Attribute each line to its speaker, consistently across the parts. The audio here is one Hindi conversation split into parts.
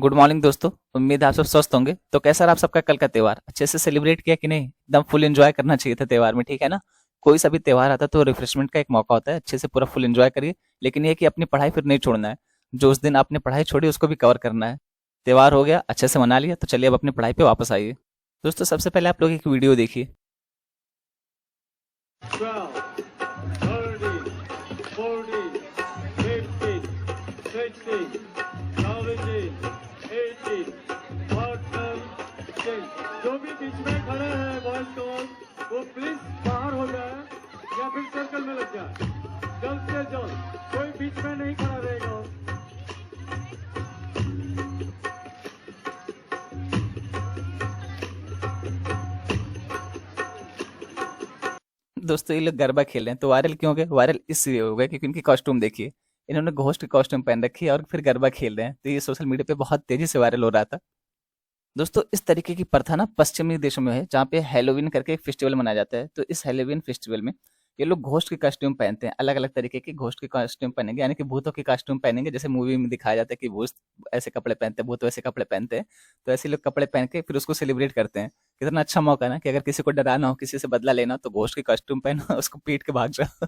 Speaker 1: गुड मॉर्निंग दोस्तों। उम्मीद है आप सब स्वस्थ होंगे। तो कैसा रहा आप सबका कल का त्योहार? अच्छे से सेलिब्रेट किया कि नहीं? एकदम फुल एंजॉय करना चाहिए था त्योहार में, ठीक है ना? कोई सा भी त्योहार आता है तो रिफ्रेशमेंट का एक मौका होता है, अच्छे से पूरा फुल एंजॉय करिए। लेकिन ये कि अपनी पढ़ाई फिर नहीं छोड़ना है। जो उस दिन आपने पढ़ाई छोड़ी उसको भी कवर करना है। त्योहार हो गया, अच्छे से मना लिया, तो चलिए अब अपनी पढ़ाई पे वापस आइए। दोस्तों सबसे पहले आप लोग एक वीडियो देखिए।
Speaker 2: 12, 13, 14, 15, 16, 17, 18, 14, 16। जो भी बीच में खड़े हैं बॉयज गर्ल्स, वो प्लीज बाहर हो जाए या फिर सर्कल में लग जाए। जल्द से जल्द, कोई बीच में नहीं खड़ा रहेगा।
Speaker 1: दोस्तों ये लोग गरबा खेल रहे हैं तो वायरल क्यों हो गए? वायरल इसलिए हो गए क्योंकि इनकी कॉस्ट्यूम देखिए। इन्होंने घोस्ट की कॉस्ट्यूम पहन रखी है और फिर गरबा खेल रहे हैं, तो ये सोशल मीडिया पे बहुत तेजी से वायरल हो रहा था। दोस्तों इस तरीके की प्रथा ना पश्चिमी देशों में है, जहाँ पे हैलोवीन करके एक फेस्टिवल मनाया जाता है। तो इस हैलोवीन फेस्टिवल में ये लोग घोस्ट के कॉस्ट्यूम पहनते हैं, अलग अलग तरीके के घोस्ट के कॉस्ट्यूम पहनेंगे, यानी कि भूतों के कॉस्ट्यूम पहनेंगे। जैसे मूवी में दिखाया जाता है कि भूत ऐसे कपड़े पहनते हैं, भूत वैसे कपड़े पहनते हैं। तो ऐसे लोग कपड़े पहन के फिर उसको सेलिब्रेट करते हैं। कितना अच्छा मौका है ना कि अगर किसी को डराना हो, किसी से बदला लेना हो, तो घोस्ट के कॉस्ट्यूम पहनो उसको पीट के भाग जाओ।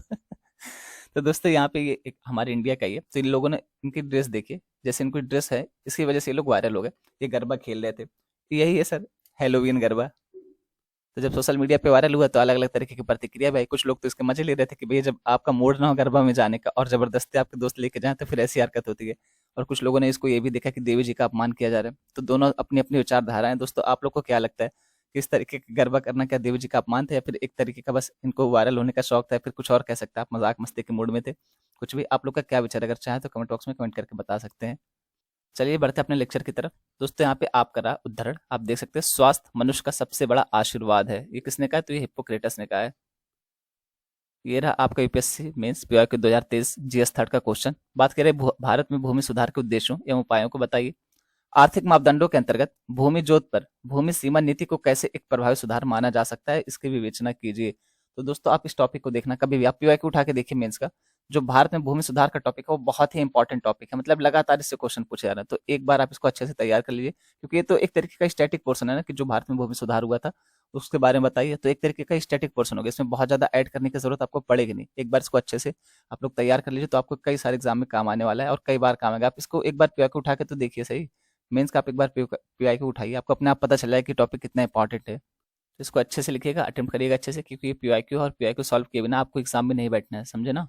Speaker 1: तो दोस्तों यहाँ पे ये एक हमारे इंडिया का ही है। तो इन लोगों ने इनकी ड्रेस देखिए, जैसे इनकी ड्रेस है, इसकी वजह से ये लोग वायरल हो गए। ये गरबा खेल रहे थे, यही है सर, हेलोवीन गरबा। तो जब सोशल मीडिया पे वायरल हुआ तो अलग अलग तरीके की प्रतिक्रिया भाई, कुछ लोग तो इसके मजे ले रहे थे कि भैया जब आपका मूड ना हो गरबा में जाने का और जबरदस्ती आपके दोस्त लेके जाए तो फिर ऐसी हरकत होती है। और कुछ लोगों ने इसको ये भी देखा कि देवी जी का अपमान किया जा रहा है। तो दोनों अपनी अपनी विचारधारा है। दोस्तों आप लोग को क्या लगता है कि इस तरीके का गरबा करना क्या देवी जी का अपमान था, या फिर एक तरीके का बस इनको वायरल होने का शौक था, या फिर कुछ और कह सकते हैं, आप मजाक मस्ती के मूड में थे? कुछ भी आप लोग का क्या विचार है? अगर चाहे तो कमेंट बॉक्स में कमेंट करके बता सकते हैं। चलिए बढ़ते हैं अपने लेक्चर की तरफ। दोस्तों यहाँ पे आपका रहा उदाहरण, आप देख सकते हैं, स्वास्थ्य मनुष्य का सबसे बड़ा आशीर्वाद है। ये किसने कहा है? तो ये हिप्पोक्रेटस ने कहा है। ये रहा आपका UPSC mains PIQ 2023 GS third का क्वेश्चन। बात करें भारत में भूमि सुधार के उद्देश्यों एवं उपायों को बताइए। आर्थिक मापदंडों के अंतर्गत भूमि जोत पर भूमि सीमा नीति को कैसे एक प्रभावी सुधार माना जा सकता है, इसकी विवेचना कीजिए। तो दोस्तों आप इस टॉपिक को देखना, कभी भी आप पीवाईक्यू उठा के देखिए मेंस का। जो भारत में भूमि सुधार का टॉपिक है वो बहुत ही इंपॉर्टेंट टॉपिक है, मतलब लगातार इससे क्वेश्चन पूछे जा रहे हैं। तो एक बार आप इसको अच्छे से तैयार कर लीजिए, क्योंकि ये तो एक तरीके का स्टैटिक पोर्सन है ना, कि जो भारत में भूमि सुधार हुआ था उसके बारे में बताइए। तो एक तरीके का स्टैटिक पोर्सन हो गया, इसमें बहुत ज्यादा ऐड करने की जरूरत आपको पड़ेगी नहीं। एक बार इसको अच्छे से आप लोग तैयार कर लीजिए, तो आपको कई सारे एग्जाम में काम आने वाला है और कई बार काम आएगा। आप इसको एक बार पीवाईक्यू उठा के तो देखिए सही। मेंस का आप एक बार पीवाईक्यू उठाइए, आपको अपने आप पता चल जाएगा कि टॉपिक कितना इंपॉर्टेंट है। तो इसको अच्छे से लिखिएगा, अटेम्प्ट करिएगा अच्छे से, क्योंकि ये पीवाईक्यू और पीवाईक्यू सॉल्व किए बिना आपको एग्जाम में नहीं बैठना है, समझे ना?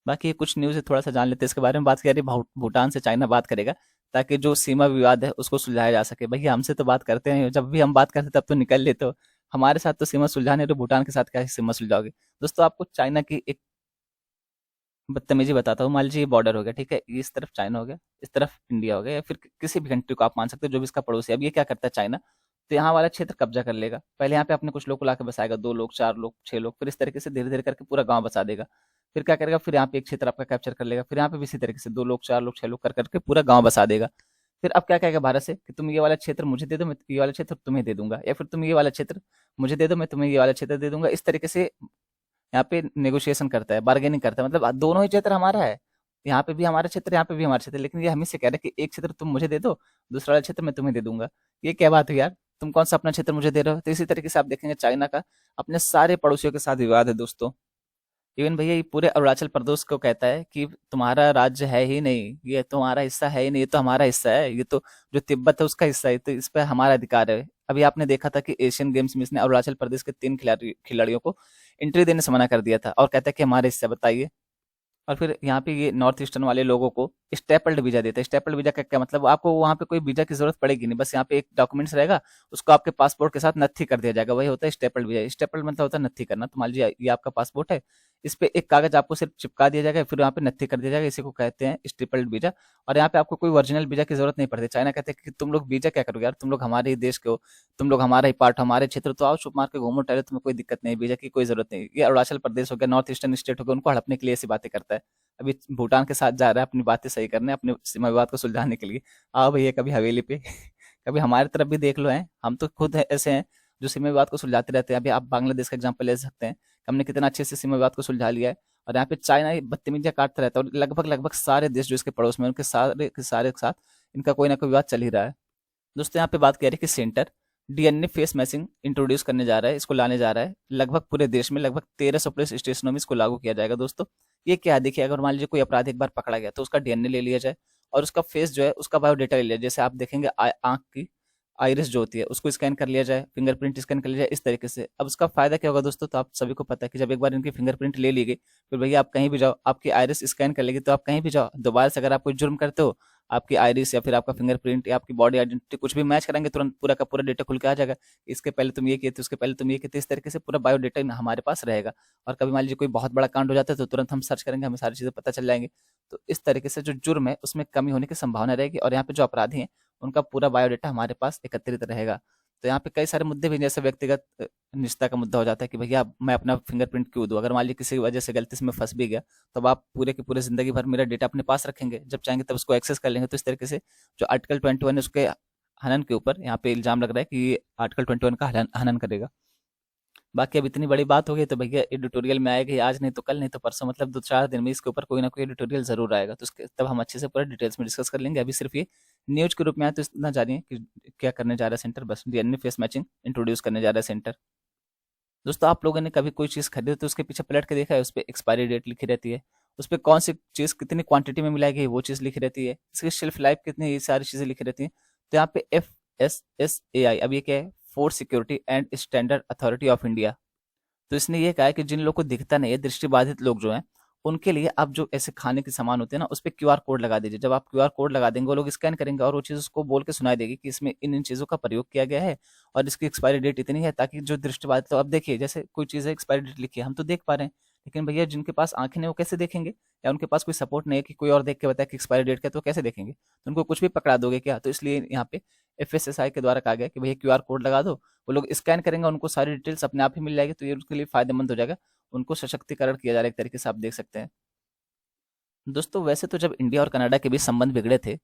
Speaker 1: बाकी ये कुछ न्यूज़ है, थोड़ा सा जान लेते हैं इसके बारे में। बात करिए भूटान से चाइना बात करेगा, ताकि जो सीमा विवाद है उसको सुलझाया जा सके। भैया हमसे तो बात करते हैं, जब भी हम बात करते हैं तब तो निकल लेते हो। हमारे साथ तो सीमा सुलझाने, तो भूटान के साथ क्या सीमा सुलझाओगे? दोस्तों आपको चाइना की एक बदतमीजी बताता हूँ। मान लीजिए ये बॉर्डर हो गया, ठीक है, इस तरफ चाइना हो गया, इस तरफ इंडिया हो गया, या फिर किसी भी कंट्री को आप मान सकते हो जो भी इसका पड़ोसी है। अब ये क्या करता है चाइना, तो यहाँ वाला क्षेत्र कब्जा कर लेगा। पहले यहाँ पे अपने कुछ लोग को लाके बसाएगा, 2 लोग 4 लोग 6 लोग, फिर इस तरीके से धीरे धीरे करके पूरा गांव बसा देगा। फिर क्या करेगा, फिर यहाँ पे एक क्षेत्र आपका कैप्चर कर लेगा, फिर यहाँ पे भी इसी तरीके से 2 लोग 4 लोग 6 लोग कर करके पूरा गांव बसा देगा। फिर अब क्या कहेगा भारत से कि तुम ये वाला क्षेत्र मुझे दे दो, मैं ये वाला क्षेत्र तुम्हें दे दूंगा, या फिर तुम ये वाला क्षेत्र मुझे दे दो, मैं तुम्हें ये वाला क्षेत्र दे दूंगा। इस तरीके से यहाँ पे नेगोशिएशन करता है, बार्गेनिंग करता है, मतलब दोनों ही क्षेत्र हमारा है। यहाँ पे भी हमारा क्षेत्र, यहाँ पे भी हमारा क्षेत्र, लेकिन ये हमें से कह रहा है कि एक क्षेत्र तुम मुझे दे दो, दूसरा वाला क्षेत्र मैं तुम्हें दे दूंगा। ये क्या बात हुई यार? तुम कौन सा अपना क्षेत्र मुझे दे रहे हो? तो इसी तरीके से आप देखेंगे चाइना का अपने सारे पड़ोसियों के साथ विवाद है दोस्तों। इवन भैया ये पूरे अरुणाचल प्रदेश को कहता है कि तुम्हारा राज्य है ही नहीं, ये तुम्हारा हिस्सा है ही नहीं, ये तो हमारा हिस्सा है, ये तो जो तिब्बत है उसका हिस्सा है, तो इस पर हमारा अधिकार है। अभी आपने देखा था कि एशियन गेम्स में इसने अरुणाचल प्रदेश के 3 खिलाड़ियों को एंट्री देने से मना कर दिया था, और कहता है कि हमारे हिस्सा, बताइए। और फिर यहाँ पे ये नॉर्थ ईस्टर्न वाले लोगों को स्टेपल्ड वीजा देते हैं। स्टेपल्ड वीजा का क्या मतलब? आपको वहाँ पे कोई वीजा की जरूरत पड़ेगी नहीं, बस यहाँ पे एक डॉक्यूमेंट्स रहेगा, उसको आपके पासपोर्ट के साथ नत्थी कर दिया जाएगा, वही होता है स्टेपल्ड वीजा। स्टेपल्ड मतलब होता है नत्थी करना। तो मान लीजिए ये आपका पासपोर्ट है, इस पे एक कागज आपको सिर्फ चिपका दिया जाएगा, फिर यहाँ पे नत्थी कर दिया जाएगा, इसी को कहते हैं स्टेपल्ड वीजा। और यहाँ पे आपको कोई ओरिजिनल वीजा की जरूरत नहीं पड़ती। चाइना कहते हैं कि तुम लोग वीजा क्या करोगे यार, तुम लोग हमारे ही देश के हो, तुम लोग हमारा ही पार्ट, हमारे क्षेत्र, तो आओ छुप मार के घूमो टहलो, तुम्हें कोई दिक्कत नहीं, वीजा की कोई जरूरत नहीं। ये अरुणाचल प्रदेश हो गया, नॉर्थ ईस्टर्न स्टेट हो गया, उनको हड़पने के लिए ऐसी बातें करता है। अभी भूटान के साथ जा रहा है अपनी बातें सही करने, अपने सीमा विवाद को सुलझाने के लिए। आओ भैया कभी हवेली पे कभी हमारी तरफ भी देख लो। हैं हम तो खुद ऐसे हैं जो सीमा विवाद को सुलझाते रहते हैं। अभी आप बांग्लादेश का एग्जाम्पल ले सकते हैं, हमने कितना अच्छे से सीमा विवाद को सुलझा लिया है। और यहाँ पे चाइना बदतमीजियां काटता रहता है, और लगभग लगभग सारे देश जो इसके पड़ोस में उनके सारे के साथ इनका कोई ना कोई विवाद चल ही रहा है। दोस्तों यहाँ पे बात करें कि centre DNA face matching introduce करने जा रहा है, इसको लाने जा रहा है। लगभग पूरे देश में लगभग 1300 पुलिस स्टेशनों में इसको लागू किया जाएगा। दोस्तों ये क्या है, देखिए अगर मान लीजिए कोई अपराधी एक बार पकड़ा गया तो उसका डीएनए ले लिया जाए और उसका फेस जो है उसका बायोडेटा ले लिया जाए। जैसे आप देखेंगे आंख की आइरिस जो होती है उसको स्कैन कर लिया जाए, फिंगरप्रिंट स्कैन कर लिया जाए, इस तरीके से। अब उसका फायदा क्या होगा दोस्तों, तो आप सभी को पता है कि जब एक बार इनकी फिंगरप्रिंट ले ली गई, फिर भैया आप कहीं भी जाओ आपकी आइरिस स्कैन कर लेगी, तो आप कहीं भी जाओ दोबारा से अगर आप कोई जुर्म करते हो, आपकी आइरिस या फिर आपका फिंगरप्रिंट या आपकी बॉडी आइडेंटिटी कुछ भी मैच करेंगे, तुरंत पूरा का पूरा डेटा खुल के आ जाएगा। इसके पहले तुम ये किए थे, उसके पहले तुम ये किए थे, इस तरीके से पूरा बायोडेटा हमारे पास रहेगा। और कभी मान लीजिए कोई बहुत बड़ा कांड हो जाता है तो तुरंत हम सर्च करेंगे, हमें सारी चीजें पता चल जाएंगी। तो इस तरीके से जो जुर्म है उसमें कमी होने की संभावना रहेगी और यहाँ पे जो अपराधी हैं उनका पूरा बायोडेटा हमारे पास एकत्रित रहेगा। तो यहाँ पे कई सारे मुद्दे भी, जैसे व्यक्तिगत निजता का मुद्दा हो जाता है कि भैया मैं अपना फिंगरप्रिंट क्यों दूं, अगर मान लीजिए किसी वजह से गलती से मैं फंस भी गया, तब आप पूरे की पूरे जिंदगी भर मेरा डेटा अपने पास रखेंगे, जब चाहेंगे तब उसको एक्सेस कर लेंगे। तो इस तरीके से जो आर्टिकल 21 है उसके हनन के ऊपर यहाँ पे इल्जाम लग रहा है कि ये आर्टिकल 21 का हनन करेगा। बाकी अब इतनी बड़ी बात हो गई तो भैया एडिटोरियल में आएगा ही, आज नहीं तो कल, नहीं तो परसों, मतलब 2-4 दिन में इसके ऊपर कोई ना कोई एडिटोरियल जरूर आएगा। तो उसके तब हम अच्छे से पूरा डिटेल्स में डिस्कस कर लेंगे। अभी सिर्फ ये न्यूज के रूप में आया तो इतना जानिए कि क्या करने जा रहा है सेंटर, बस डीएनए फेस मैचिंग इंट्रोड्यूस करने जा रहा है सेंटर। दोस्तों आप लोगों ने कभी कोई चीज़ खरीदी तो उसके पीछे पलट के देखा है, उस पर एक्सपायरी डेट लिखी रहती है, उस पर कौन सी चीज़ कितनी क्वांटिटी में मिलाई गई वो चीज़ लिखी रहती है, इसकी शेल्फ लाइफ कितनी, ये सारी चीज़ें लिखी रहती हैं। तो यहाँ पे FSSAI, अब ये क्या है, food security and standard authority of India. तो इसने ये कहा है कि जिन लोगों को दिखता नहीं है, दृष्टिबाधित लोग जो हैं, उनके लिए आप जो ऐसे खाने के सामान होते हैं ना, उस पे क्यूआर कोड लगा दीजिए। जब आप क्यूआर कोड लगा देंगे वो लोग स्कैन करेंगे और वो चीज़ उसको बोल के सुनाई देगी कि इसमें इन इन चीज़ों का प्रयोग किया गया है और इसकी एक्सपायरी डेट इतनी है, ताकि जो दृष्टिबाधित, तो अब देखिए जैसे कोई चीज़ है एक्सपायरी डेट लिखी है, हम तो देख पा रहे हैं, लेकिन भैया जिनके पास आंखें नहीं वो कैसे देखेंगे, या उनके पास कोई सपोर्ट नहीं है कि कोई और देख के बताए कि एक्सपायरी डेट क्या है, तो कैसे देखेंगे, तो उनको कुछ भी पकड़ा दोगे क्या। तो इसलिए यहाँ पे FSSAI के द्वारा कहा गया कि भैया क्यूआर कोड लगा दो, वो लोग स्कैन करेंगे, उनको सारी डिटेल्स अपने आप ही मिल जाएगी। तो ये उसके लिए फायदेमंद हो जाएगा, उनको सशक्तिकरण किया जा रहा है एक तरीके से, आप देख सकते हैं। दोस्तों वैसे तो जब इंडिया और कनाडा के बीच संबंध बिगड़े थे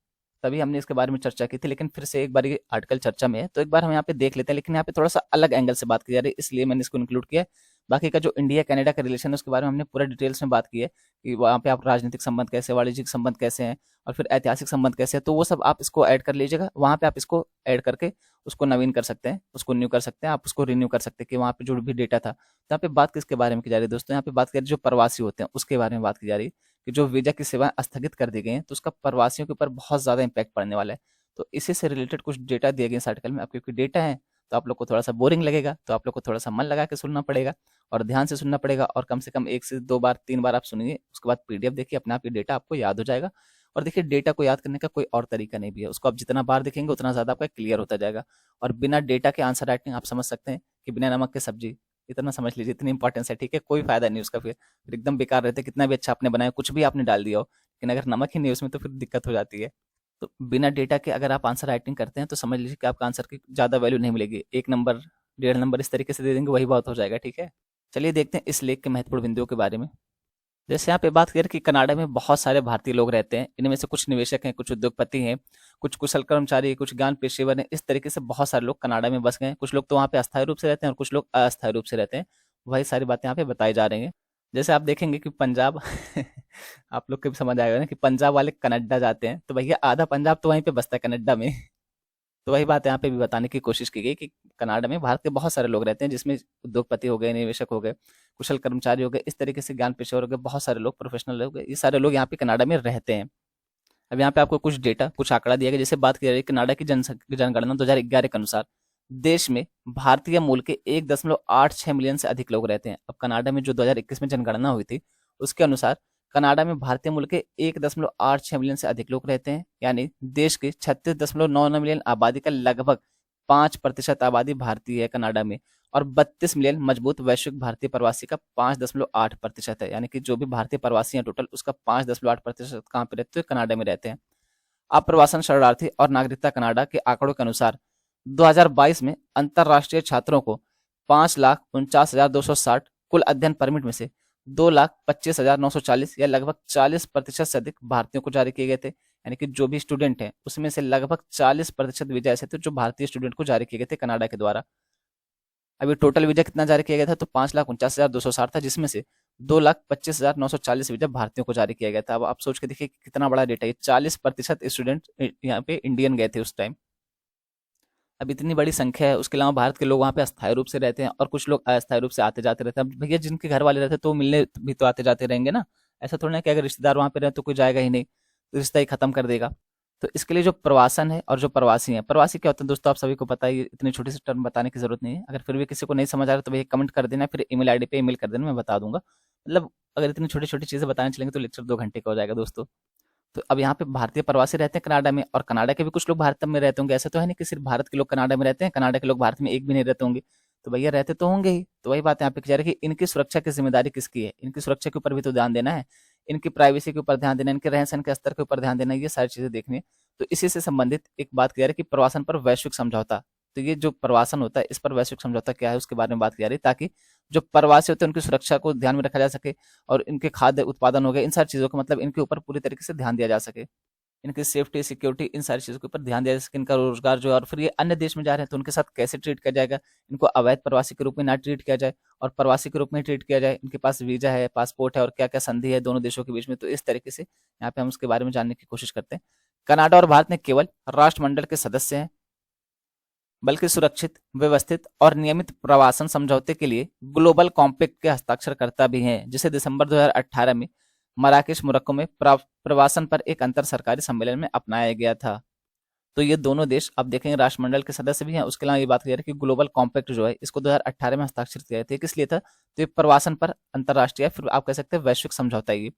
Speaker 1: तभी हमने इसके बारे में चर्चा की थी, लेकिन फिर से एक बार ये आर्टिकल चर्चा में है तो एक बार हम यहाँ पे देख लेते हैं, लेकिन यहाँ पे थोड़ा सा अलग एंगल से बात की जा रही है, इसलिए मैंने इसको इंक्लूड किया है। बाकी का जो इंडिया कनाडा का रिलेशन है उसके बारे में हमने पूरा डिटेल्स में बात की है कि वहाँ पे आप राजनीतिक संबंध कैसे, वाणिज्यिक संबंध कैसे हैं और फिर ऐतिहासिक संबंध कैसे हैं, तो वो सब आप इसको ऐड कर लीजिएगा। वहाँ पे आप इसको ऐड करके उसको नवीन कर सकते हैं, उसको न्यू कर सकते हैं, आप उसको रिन्यू कर सकते हैं कि वहाँ पे जो भी डेटा था। तो यहाँ पे बात किसके बारे में की जा रही है दोस्तों, यहाँ पे बात करें जो प्रवासी होते हैं उसके बारे में बात की जा रही है कि जो वीजा की सेवाएं स्थगित कर दी गई हैं तो उसका प्रवासियों के ऊपर बहुत ज्यादा इंपैक्ट पड़ने वाला है। तो इसी से रिलेटेड कुछ डेटा दिए गए इस आर्टिकल में। अब क्योंकि डेटा है तो आप लोग को थोड़ा सा बोरिंग लगेगा, तो आप लोग को थोड़ा सा मन लगा के सुनना पड़ेगा और ध्यान से सुनना पड़ेगा, और कम से कम 1 से 2 बार 3 बार आप सुनिए, उसके बाद पीडीएफ देखिए, अपने आप ये डेटा आपको याद हो जाएगा। और देखिए डेटा को याद करने का कोई और तरीका नहीं भी है, उसको आप जितना बार देखेंगे उतना ज्यादा आपका क्लियर होता जाएगा। और बिना डेटा के आंसर राइटिंग आप समझ सकते हैं कि बिना नमक के सब्जी, इतना समझ लीजिए, इतनी इंपॉर्टेंस है, ठीक है, कोई फायदा नहीं उसका, फिर एकदम बेकार रहते, कितना भी अच्छा आपने बनाया, कुछ भी आपने डाल दिया हो, लेकिन अगर नमक ही नहीं उसमें तो फिर दिक्कत हो जाती है। तो बिना डेटा के अगर आप आंसर राइटिंग करते हैं तो समझ लीजिए कि आपका आंसर की ज़्यादा वैल्यू नहीं मिलेगी, 1 नंबर 1.5 नंबर इस तरीके से दे देंगे, वही बहुत हो जाएगा, ठीक है। चलिए देखते हैं इस लेख के महत्वपूर्ण बिंदुओं के बारे में। जैसे यहाँ पे बात करें कि कनाडा में बहुत सारे भारतीय लोग रहते हैं, इनमें से कुछ निवेशक हैं, कुछ उद्योगपति हैं, कुछ कुशल कर्मचारी, कुछ ज्ञान पेशेवर हैं, इस तरीके से बहुत सारे लोग कनाडा में बस गए हैं। कुछ लोग तो वहाँ पे अस्थायी रूप से रहते हैं और कुछ लोग अस्थायी रूप से रहते हैं, वही सारी बातें यहाँ पे बताई जा रही हैं। जैसे आप देखेंगे कि पंजाब आप लोग को भी समझ आएगा ना कि पंजाब वाले कनाडा जाते हैं, तो भैया आधा पंजाब तो वहीं पे बसता है कनाडा में। तो वही बात यहाँ पे भी बताने की कोशिश की गई कि कनाडा में भारत के बहुत सारे लोग रहते हैं, जिसमें उद्योगपति हो गए, निवेशक हो गए, कुशल कर्मचारी हो गए, इस तरीके से ज्ञान पेशेवर हो गए, बहुत सारे लोग प्रोफेशनल हो गए, ये सारे लोग यहाँ पे कनाडा में रहते हैं। अब यहाँ पे आपको कुछ डेटा, कुछ आंकड़ा दिया गया, जैसे बात की जा रही है कनाडा की जनगणना 2011 के अनुसार देश में भारतीय मूल के 1.86 मिलियन से अधिक लोग रहते हैं। अब कनाडा में जो 2021 में जनगणना हुई थी उसके अनुसार कनाडा में भारतीय मूल के 1.86 मिलियन से अधिक लोग रहते हैं, यानी देश के 36.99 मिलियन आबादी का लगभग 5% आबादी भारतीय है कनाडा में, और 32 मिलियन मजबूत वैश्विक भारतीय प्रवासी का 5.8% है, यानी कि जो भी भारतीय प्रवासी हैं टोटल उसका 5.8% कहाँ पे रहते हैं, कनाडा में रहते हैं। अप्रवासन शरणार्थी और नागरिकता कनाडा के आंकड़ों के अनुसार 2022 में अंतरराष्ट्रीय छात्रों को 5,49,260 कुल अध्ययन परमिट में से 2,25,940 या लगभग 40% से अधिक भारतीयों को जारी किए गए थे। यानी कि जो भी स्टूडेंट हैं उसमें से लगभग 40% वीजा ऐसे थे जो भारतीय स्टूडेंट को जारी किए गए थे कनाडा के द्वारा। अभी टोटल वीजा कितना जारी किया गया था, तो 5,49,260 था, जिसमें से 2,25,940 वीजा भारतीयों को जारी किया गया था। अब आप सोच के देखिए कितना बड़ा डेटा है, 40% स्टूडेंट यहाँ पे इंडियन गए थे उस टाइम। अब इतनी बड़ी संख्या है, उसके अलावा भारत के लोग वहाँ पे अस्थायी रूप से रहते हैं और कुछ लोग अस्थायी रूप से आते जाते रहते हैं। अब भैया जिनके घर वाले रहते हैं तो वो मिलने भी तो आते जाते रहेंगे ना, ऐसा थोड़ा ना कि अगर रिश्तेदार वहाँ पे रहे तो कोई जाएगा ही नहीं, तो रिश्ता ही खत्म कर देगा। तो इसके लिए जो प्रवासन है और जो प्रवासी है, प्रवासी क्या होता है दोस्तों आप सभी को पता है, इतनी छोटी सी टर्म बताने की जरूरत नहीं है। अगर फिर भी किसी को नहीं समझ आ रहा तो भैया कमेंट कर देना, फिर ईमेल आईडी पे ईमेल कर देना, मैं बता दूंगा। मतलब अगर इतनी छोटी छोटी चीजें बताने चलेंगे तो लेक्चर 2 घंटे का हो जाएगा दोस्तों। तो अब यहाँ पे भारतीय प्रवासी रहते हैं कनाडा में, और कनाडा के भी कुछ लोग भारत में रहते होंगे, ऐसा तो है नहीं कि सिर्फ भारत के लोग कनाडा में रहते हैं, कनाडा के लोग भारत में एक भी नहीं रहते होंगे। तो भैया रहते तो होंगे ही। तो वही बात यहाँ पे कह रहे हैं कि इनकी सुरक्षा की जिम्मेदारी किसकी है, इनकी सुरक्षा के ऊपर भी तो ध्यान देना है, इनकी प्राइवेसी के ऊपर ध्यान देना, इनके रहन सहन के स्तर के ऊपर ध्यान देना, ये सारी चीजें देखनी है। तो इसी से संबंधित एक बात कह रहे हैं कि प्रवासन पर वैश्विक समझौता। तो ये जो प्रवासन होता है इस पर वैश्विक समझौता क्या है उसके बारे में बात की जा रही है, ताकि जो प्रवासी होते हैं उनकी सुरक्षा को ध्यान में रखा जा सके, और इनके खाद्य उत्पादन हो गए, इन सारी चीजों को मतलब इनके ऊपर पूरी तरीके से ध्यान दिया जा सके, इनकी सेफ्टी सिक्योरिटी इन सारी चीज़ों के ऊपर ध्यान दिया जा सके, इनका रोजगार जो है, और फिर ये अन्य देश में जा रहे हैं तो उनके साथ कैसे ट्रीट किया जाएगा, इनको अवैध प्रवासी के रूप में ना ट्रीट किया जाए और प्रवासी के रूप में ट्रीट किया जाए, इनके पास वीजा है, पासपोर्ट है, और क्या क्या संधि है दोनों देशों के बीच में। तो इस तरीके से यहाँ पे हम उसके बारे में जानने की कोशिश करते हैं। कनाडा और भारत ने केवल राष्ट्रमंडल के सदस्य हैं, बल्कि सुरक्षित, व्यवस्थित और नियमित प्रवासन समझौते के लिए ग्लोबल कॉम्पैक्ट के हस्ताक्षरकर्ता भी हैं, जिसे दिसंबर 2018 में मराकेश मोरक्को में प्रवासन पर एक अंतर सरकारी सम्मेलन में अपनाया गया था। तो ये दोनों देश आप देखेंगे राष्ट्रमंडल के सदस्य भी हैं। उसके अलावा ये बात कह रहे हैं कि ग्लोबल कॉम्पैक्ट जो है इसको 2018 में हस्ताक्षरित किया गया था। किस लिए था? तो ये प्रवासन पर अंतर्राष्ट्रीय, फिर आप कह सकते हैं वैश्विक समझौता। ये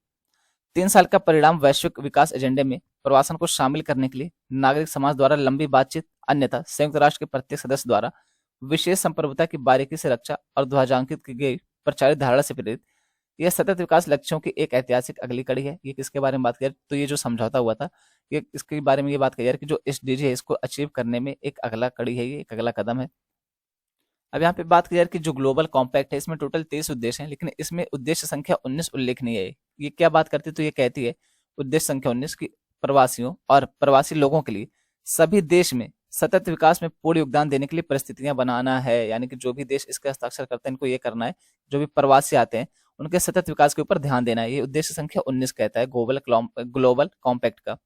Speaker 1: 3 साल का परिणाम वैश्विक विकास एजेंडे में प्रवासन को शामिल करने के लिए नागरिक समाज द्वारा लंबी बातचीत, अन्यथा संयुक्त राष्ट्र के प्रत्येक सदस्य द्वारा विशेष संप्रभुता की बारीकी से रक्षा और ध्वजांकित की गई प्रचारित धारणा से प्रेरित यह सतत विकास लक्ष्यों की एक ऐतिहासिक अगली कड़ी है। ये किसके बारे में बात करें तो ये जो समझौता हुआ था, ये इसके बारे में ये बात कही जा रही है कि जो एसडीजी है इसको अचीव करने में एक अगला कड़ी है, ये एक अगला कदम है। अब यहाँ पे बात की जा रही है कि जो ग्लोबल कॉम्पैक्ट है इसमें टोटल 23 उद्देश्य हैं, लेकिन इसमें उद्देश्य संख्या 19 उल्लेखनीय है। ये क्या बात करती है? तो ये कहती है उद्देश्य संख्या 19 की प्रवासियों और प्रवासी लोगों के लिए सभी देश में सतत विकास में पूर्ण योगदान देने के लिए परिस्थितियां बनाना है। यानी कि जो भी देश इसका हस्ताक्षर करते हैं इनको ये करना है, जो भी प्रवासी आते हैं उनके सतत विकास के ऊपर ध्यान देना है। ये उद्देश्य संख्या 19 कहता है ग्लोबल कॉम्पैक्ट का।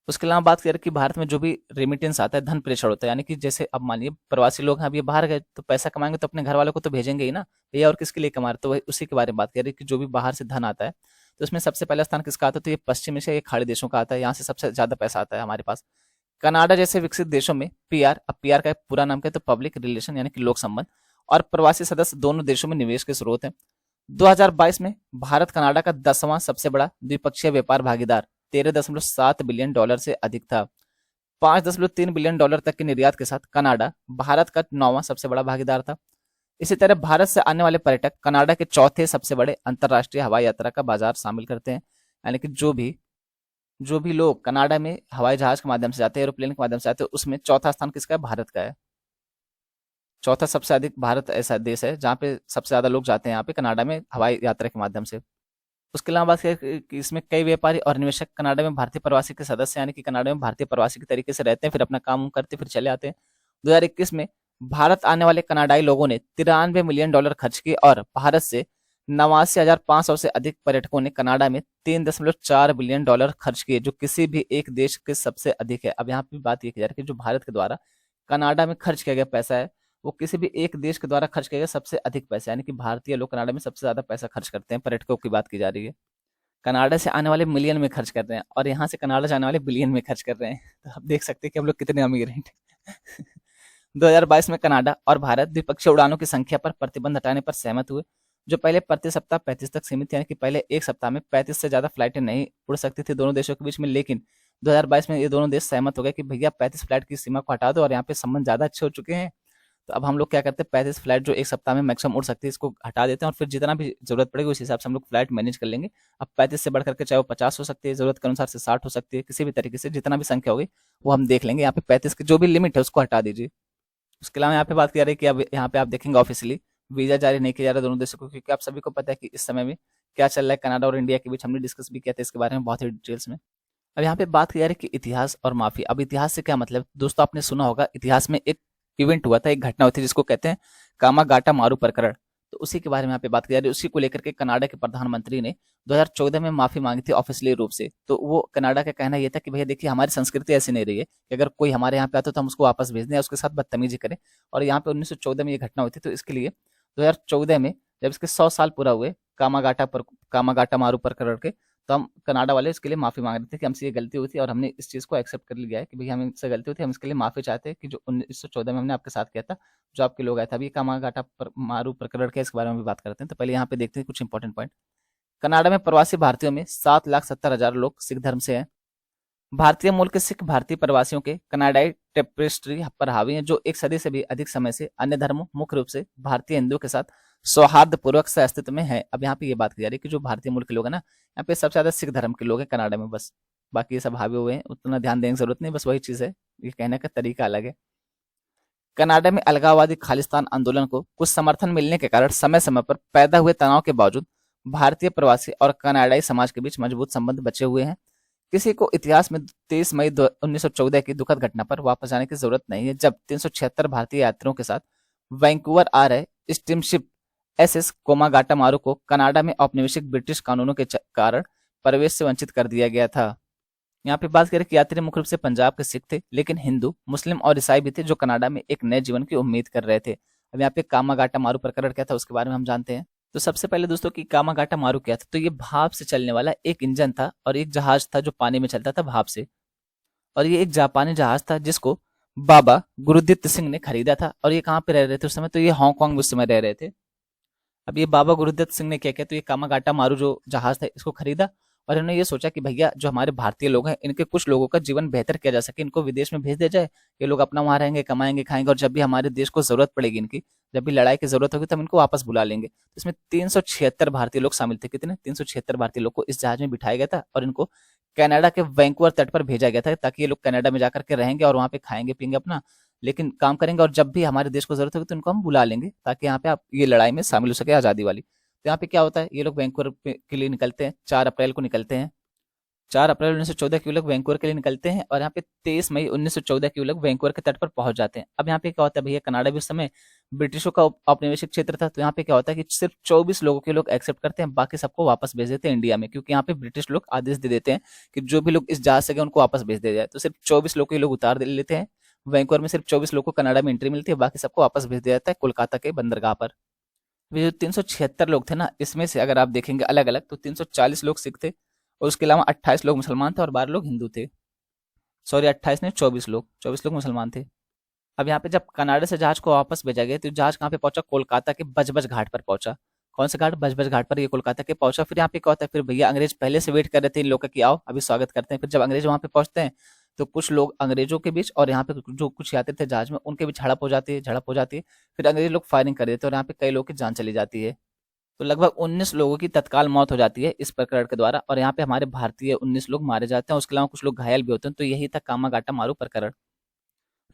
Speaker 1: उसके अलावा बात करें कि भारत में जो भी रेमिटेंस आता है, धन प्रेषण होता है, यानी कि जैसे अब मानिए प्रवासी लोग हैं, अब ये बाहर गए तो पैसा कमाएंगे तो अपने घर वालों को तो भेजेंगे ही ना भैया, और किसके लिए कमा रहे, तो वही उसी के बारे में बात कर रही है कि जो भी बाहर से धन आता है तो उसमें सबसे पहला स्थान किसका आता है? तो ये पश्चिम एशिया, ये खाड़ी देशों का आता है, यहाँ से सबसे ज्यादा पैसा आता है हमारे पास। कनाडा जैसे विकसित देशों में पीआर, अब पीआर का पूरा नाम क्या है? तो पब्लिक रिलेशन, यानी कि लोक संबंध, और प्रवासी सदस्य दोनों देशों में निवेश के स्रोत है। 2022 में भारत कनाडा का 10वां सबसे बड़ा द्विपक्षीय व्यापार भागीदार $13.7 बिलियन से अधिक था। $5.3 बिलियन तक के निर्यात के साथ कनाडा भारत का 9वां सबसे बड़ा भागीदार था। इसी तरह भारत से आने वाले पर्यटक कनाडा के चौथे सबसे बड़े अंतर्राष्ट्रीय हवाई यात्रा का बाजार शामिल करते हैं। यानी कि जो भी लोग कनाडा में हवाई जहाज के माध्यम से जाते हैं, एरोप्लेन के माध्यम से जाते हैं, उसमें चौथा स्थान किसका है? भारत का है। चौथा सबसे अधिक भारत ऐसा देश है जहाँ पे सबसे ज्यादा लोग जाते हैं यहाँ पे कनाडा में हवाई यात्रा के माध्यम से। उसके अलावा बात करें कि इसमें कई व्यापारी और निवेशक कनाडा में भारतीय प्रवासी के सदस्य, यानी कि कनाडा में भारतीय प्रवासी के तरीके से रहते हैं, फिर अपना काम करते फिर चले आते हैं। 2021 में भारत आने वाले कनाडाई लोगों ने $93 मिलियन खर्च किए, और भारत से 89,500 से अधिक पर्यटकों ने कनाडा में $3.4 बिलियन खर्च किए, जो किसी भी एक देश के सबसे अधिक है। अब यहाँ पे बात ये की जा रही है कि जो भारत के द्वारा कनाडा में खर्च किया गया पैसा है वो किसी भी एक देश के द्वारा खर्च किया गया सबसे अधिक पैसा, यानी कि भारतीय लोग कनाडा में सबसे ज्यादा पैसा खर्च करते हैं। पर्यटकों की बात की जा रही है, कनाडा से आने वाले मिलियन में खर्च कर रहे हैं और यहाँ से कनाडा जाने वाले बिलियन में खर्च कर रहे हैं। तो आप देख सकते हैं कि हम लोग कितने अमीर हैं। 2022 में कनाडा और भारत द्विपक्षीय उड़ानों की संख्या पर प्रतिबंध हटाने पर सहमत हुए, जो पहले प्रति सप्ताह 35 तक सीमित, यानी कि पहले एक सप्ताह में 35 से ज्यादा फ्लाइटें नहीं उड़ सकती थी दोनों देशों के बीच में। लेकिन 2022 में ये दोनों देश सहमत हो गए कि भैया 35 फ्लाइट की सीमा को हटा दो, और यहाँ पे संबंध ज्यादा अच्छे हो चुके हैं। तो अब हम लोग क्या करते हैं, 35 फ्लाइट जो एक सप्ताह में मैक्सिमम उड़ सकती है इसको हटा देते हैं, और फिर जितना भी जरूरत पड़ेगी उस हिसाब से हम लोग फ्लाइट मैनेज कर लेंगे। अब 35 से बढ़ करके चाहे वो 50 हो सकती है, जरूरत के अनुसार से 60 हो सकती है, किसी भी तरीके से जितना भी संख्या होगी वो हम देख लेंगे। यहाँ पे 35 की जो भी लिमिट है उसको हटा दीजिए। उसके अलावा यहाँ पे बात की जा रही है कि अब यहाँ पे आप देखेंगे ऑफिशियली वीजा जारी नहीं किया जा रहा दोनों देशों को, क्योंकि आप सभी को पता है कि इस समय में क्या चल रहा है कनाडा और इंडिया के बीच। हमने डिस्कस भी किया था इसके बारे में बहुत ही डिटेल्स में। अब यहाँ पे बात की जा रही है कि इतिहास और माफी। अब इतिहास से क्या मतलब दोस्तों, आपने सुना होगा इतिहास में एक इवेंट हुआ था, एक घटना हुई थी जिसको कहते हैं कामागाटा मारू प्रकरण। तो उसी के बारे में यहाँ पे बात की जा रही है। उसी को लेकर के कनाडा के प्रधानमंत्री ने 2014 में माफी मांगी थी ऑफिशियली रूप से। तो वो कनाडा का कहना ये था कि भैया देखिए, हमारी संस्कृति ऐसी नहीं रही है कि अगर कोई हमारे यहाँ पे आता है तो हम उसको वापस भेज दें या उसके साथ बदतमीजी करें। और यहाँ पे 1914 में ये घटना हुई थी, तो इसके लिए 2014 में जब इसके 100 साल पूरा हुए कामागाटा मारू प्रकरण के, तो हम कनाडा वाले इसके लिए माफी मांग रहे थे कि हमसे ये गलती हुई थी और हमने इस चीज को एक्सेप्ट कर लिया है कि भैया हमसे गलती हुई थी, हम इसके लिए माफी चाहते हैं कि जो 1914 में हमने आपके साथ किया था, जो आपके लोग आए थे। अभी मारू प्रकरण के इसके बारे में भी बात करते हैं। तो पहले यहाँ पे देखते हैं कुछ इंपॉर्टेंट पॉइंट। कनाडा में प्रवासी भारतीयों में 7,70,000 लोग सिख धर्म से हैं। भारतीय मूल के सिख भारतीय प्रवासियों के कनाडाई टेपेस्ट्री पर हावी हैं, जो एक सदी से भी अधिक समय से अन्य धर्मों, मुख्य रूप से भारतीय हिंदुओं के साथ सौहार्दपूर्वक से अस्तित्व में है। अब यहाँ पे ये बात की जा रही है कि जो भारतीय मूल के लोग हैं ना, यहाँ पे सबसे ज्यादा सिख धर्म के लोग हैं कनाडा में, बस। बाकी ये सब हावी हुए हैं, उतना ध्यान देने की जरूरत नहीं, बस वही चीज है, ये कहने का तरीका अलग है। कनाडा में अलगाववादी खालिस्तान आंदोलन को कुछ समर्थन मिलने के कारण समय समय पर पैदा हुए तनाव के बावजूद भारतीय प्रवासी और कनाडाई समाज के बीच मजबूत संबंध बचे हुए हैं। किसी को इतिहास में 23 मई 1914 की दुखद घटना पर वापस जाने की जरूरत नहीं है, जब 376 भारतीय यात्रियों के साथ वैंकूवर आ रहे स्टीमशिप एसएस कोमागाटामारू को कनाडा में औपनिवेशिक ब्रिटिश कानूनों के कारण प्रवेश से वंचित कर दिया गया था। यहाँ पे बात करें कि यात्री मुख्य रूप से पंजाब के सिख थे, लेकिन हिंदू, मुस्लिम और ईसाई भी थे जो कनाडा में एक नए जीवन की उम्मीद कर रहे थे। अब यहाँ पे कामागाटामारू प्रकरण क्या था उसके बारे में हम जानते हैं। तो सबसे पहले दोस्तों कि कामागाटामारू क्या था, तो ये भाप से चलने वाला एक इंजन था और एक जहाज था जो पानी में चलता था भाप से। और ये एक जापानी जहाज था जिसको बाबा गुरुदित्त सिंह ने खरीदा था। और ये कहाँ पे रह रहे थे उस समय, तो ये हांगकांग में उस समय रह रहे थे। अब ये बाबा गुरुदत्त सिंह ने क्या किया, तो ये कामागाटा मारू जो जहाज था इसको खरीदा और इन्होंने ये सोचा कि भैया जो हमारे भारतीय लोग हैं, इनके कुछ लोगों का जीवन बेहतर किया जा सके, इनको विदेश में भेज दिया जाए। ये लोग अपना वहां रहेंगे, कमाएंगे, खाएंगे, और जब भी हमारे देश को जरूरत पड़ेगी इनकी, जब भी लड़ाई की जरूरत होगी, तो हम इनको वापस बुला लेंगे। तो इसमें 376 भारतीय लोग शामिल थे। कितने? 376 भारतीय लोग को इस जहाज में बिठाया गया था और इनको कनाडा के वैंकूवर तट पर भेजा गया था, ताकि ये लोग कनाडा में जाकर के रहेंगे और वहां पे खाएंगे पियेंगे अपना, लेकिन काम करेंगे, और जब भी हमारे देश को जरूरत होगी तो इनको हम बुला लेंगे, ताकि यहाँ पे आप ये लड़ाई में शामिल हो सके, आजादी वाली। तो यहाँ पे क्या होता है, ये लोग वैंकूवर के लिए निकलते हैं, 4 अप्रैल को निकलते हैं। 4 अप्रैल 1914 को ये लोग वैंकूवर के लिए निकलते हैं और यहाँ पे 23 मई 1914 को ये लोग वैंकूवर के तट पर पहुंच जाते हैं। अब यहाँ पे क्या होता है, भैया कनाडा भी उस समय ब्रिटिशों का औपनिवेशिक क्षेत्र था, तो यहाँ पे क्या होता है कि सिर्फ 24 लोगों के लोग एक्सेप्ट करते हैं, बाकी सबको वापस भेज देते हैं इंडिया में, क्योंकि यहाँ पे ब्रिटिश लोग आदेश दे देते हैं कि जो भी लोग इस जहाज से गए उनको वापस भेज दिया जाए। तो सिर्फ 24 लोग के लोग उतार दे लेते हैं वैंकूवर में, सिर्फ 24 लोग को कनाडा में एंट्री मिलती है, बाकी सबको वापस भेज दिया जाता है कोलकाता के बंदरगाह पर। वे जो 376 लोग थे ना, इसमें से अगर आप देखेंगे अलग अलग, तो 340 लोग सिख थे और उसके अलावा 28 लोग मुसलमान थे और 12 लोग हिंदू थे। सॉरी, 28 नहीं, 24 लोग मुसलमान थे। अब यहाँ पे जब कनाडा से जहाज को वापस भेजा गया, तो जहाज कहाँ पे पहुंचा? कोलकाता के बजबज घाट पर पहुंचा। कौन से घाट? बजबज घाट पर ये कोलकाता के पहुंचा। फिर यहाँ पे क्या होता है, फिर भैया अंग्रेज पहले से वेट कर रहे थे इन लोग का कि आओ अभी स्वागत करते हैं। फिर जब अंग्रेज वहां पे पहुंचते हैं, तो कुछ लोग अंग्रेजों के बीच और यहाँ पे जो कुछ यात्री थे जहाज में, उनके बीच झड़प हो जाती है। फिर अंग्रेज लोग फायरिंग कर देते हैं और यहाँ पे कई लोगों की जान चली जाती है। तो लगभग 19 लोगों की तत्काल मौत हो जाती है इस प्रकरण के द्वारा, और यहाँ पे हमारे भारतीय 19 लोग मारे जाते हैं, उसके अलावा कुछ लोग घायल भी होते हैं। तो यही था कामागाटा मारू प्रकरण।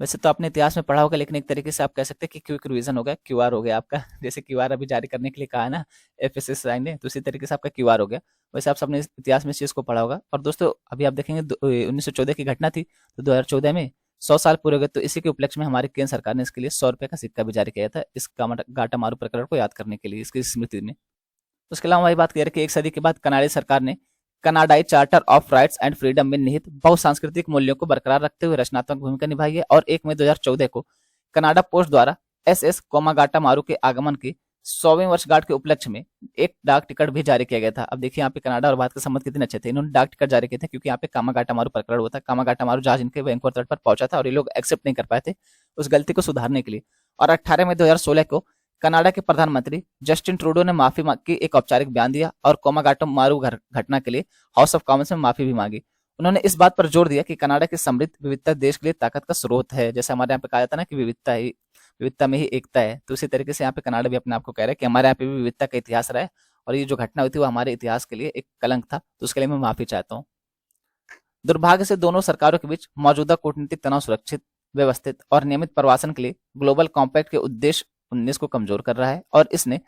Speaker 1: वैसे तो आपने इतिहास में पढ़ा होगा, लेकिन एक तरीके से आप कह सकते हैं कि क्विक रिवीजन हो गया, क्यूआर हो गया आपका। जैसे क्यूआर अभी जारी करने के लिए कहा है ना एफएसएसआई ने, तो इसी तरीके से आपका क्यूआर हो गया। वैसे आप सबने इतिहास में इस चीज को पढ़ा होगा। और दोस्तों अभी आप देखेंगे 1914 की घटना थी, तो 2014 में 100 साल पूरे हो गए, तो इसी के उपलक्ष्य में हमारी केंद्र सरकार ने इसके लिए 100 रुपए का सिक्का भी जारी किया था, इस गाटा मारू प्रकरण को याद करने के लिए, इसकी स्मृति में। उसके अलावा वही बात कह रहे कि एक सदी के बाद कनाडाई सरकार ने कनाडाई charter of rights and freedom में निहित बहुसांस्कृतिक मूल्यों को बरकरार रखते हुए रचनात्मक भूमिका निभाई है। और 1 मई 2014 को कनाडा पोस्ट द्वारा एसएस कोमागाटा मारू के आगमन की 100वीं वर्षगांठ के उपलक्ष्य में एक डाक टिकट भी जारी किया गया था। अब देखिए यहाँ पे कनाडा और भारत के संबंध कितने अच्छे थे, इन्होंने डाक टिकट जारी किए थे, क्योंकि यहाँ पे कामागाटा मारू प्रकरण हुआ था। कामागाटा मारू जहाज इनके वैंकूवर तट पर पहुंचा था और ये लोग एक्सेप्ट नहीं कर पाए थे उस गलती को सुधारने के लिए। और 18 मई 2016 को कनाडा के प्रधानमंत्री जस्टिन ट्रूडो ने माफी की एक औपचारिक बयान दिया और कोमागाटा मारू घटना के लिए हाउस ऑफ कॉमन्स में माफी भी मांगी। उन्होंने इस बात पर जोर दिया कि कनाडा की समृद्ध विविधता देश के लिए ताकत का स्रोत है। जैसे हमारे यहाँ पे कहा जाता है ना कि विविधता में ही एकता है, तो उसी तरीके से यहाँ पे कनाडा भी अपने आप को कह रहा है कि हमारे यहाँ पे भी विविधता का इतिहास रहा है और ये जो घटना हुई थी वो हमारे इतिहास के लिए एक कलंक था, तो उसके लिए मैं माफी चाहता हूँ। दुर्भाग्य से दोनों सरकारों के बीच मौजूदा कूटनीतिक तनाव सुरक्षित, व्यवस्थित और नियमित प्रवासन के लिए ग्लोबल कॉम्पैक्ट के उद्देश्य 19 को कमजोर कर रहा है, और इसने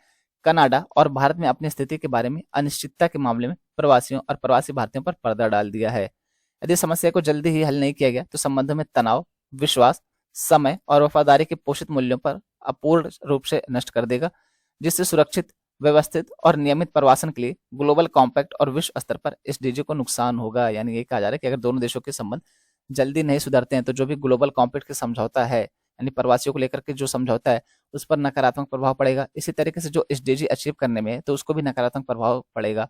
Speaker 1: कनाडा और भारत में अपनी स्थिति के बारे में अनिश्चितता के मामले में प्रवासियों और प्रवासी भारतीयों पर पर्दा डाल दिया है। यदि समस्या को जल्दी ही हल नहीं किया गया तो संबंधों में तनाव, विश्वास, समय और वफादारी के पोषित मूल्यों पर अपूर्ण रूप से नष्ट कर देगा। जिससे सुरक्षित, व्यवस्थित और नियमित प्रवासन के लिए ग्लोबल कॉम्पैक्ट और विश्व स्तर पर एसडीजी को नुकसान होगा। यानी ये कहा जा रहा है कि अगर दोनों देशों के संबंध जल्दी नहीं सुधरते हैं तो जो भी ग्लोबल कॉम्पैक्ट के समझौता है, यानी प्रवासियों को लेकर के जो समझौता है, उस पर नकारात्मक प्रभाव पड़ेगा। इसी तरीके से जो एसडीजी अचीव करने में है तो उसको भी नकारात्मक प्रभाव पड़ेगा।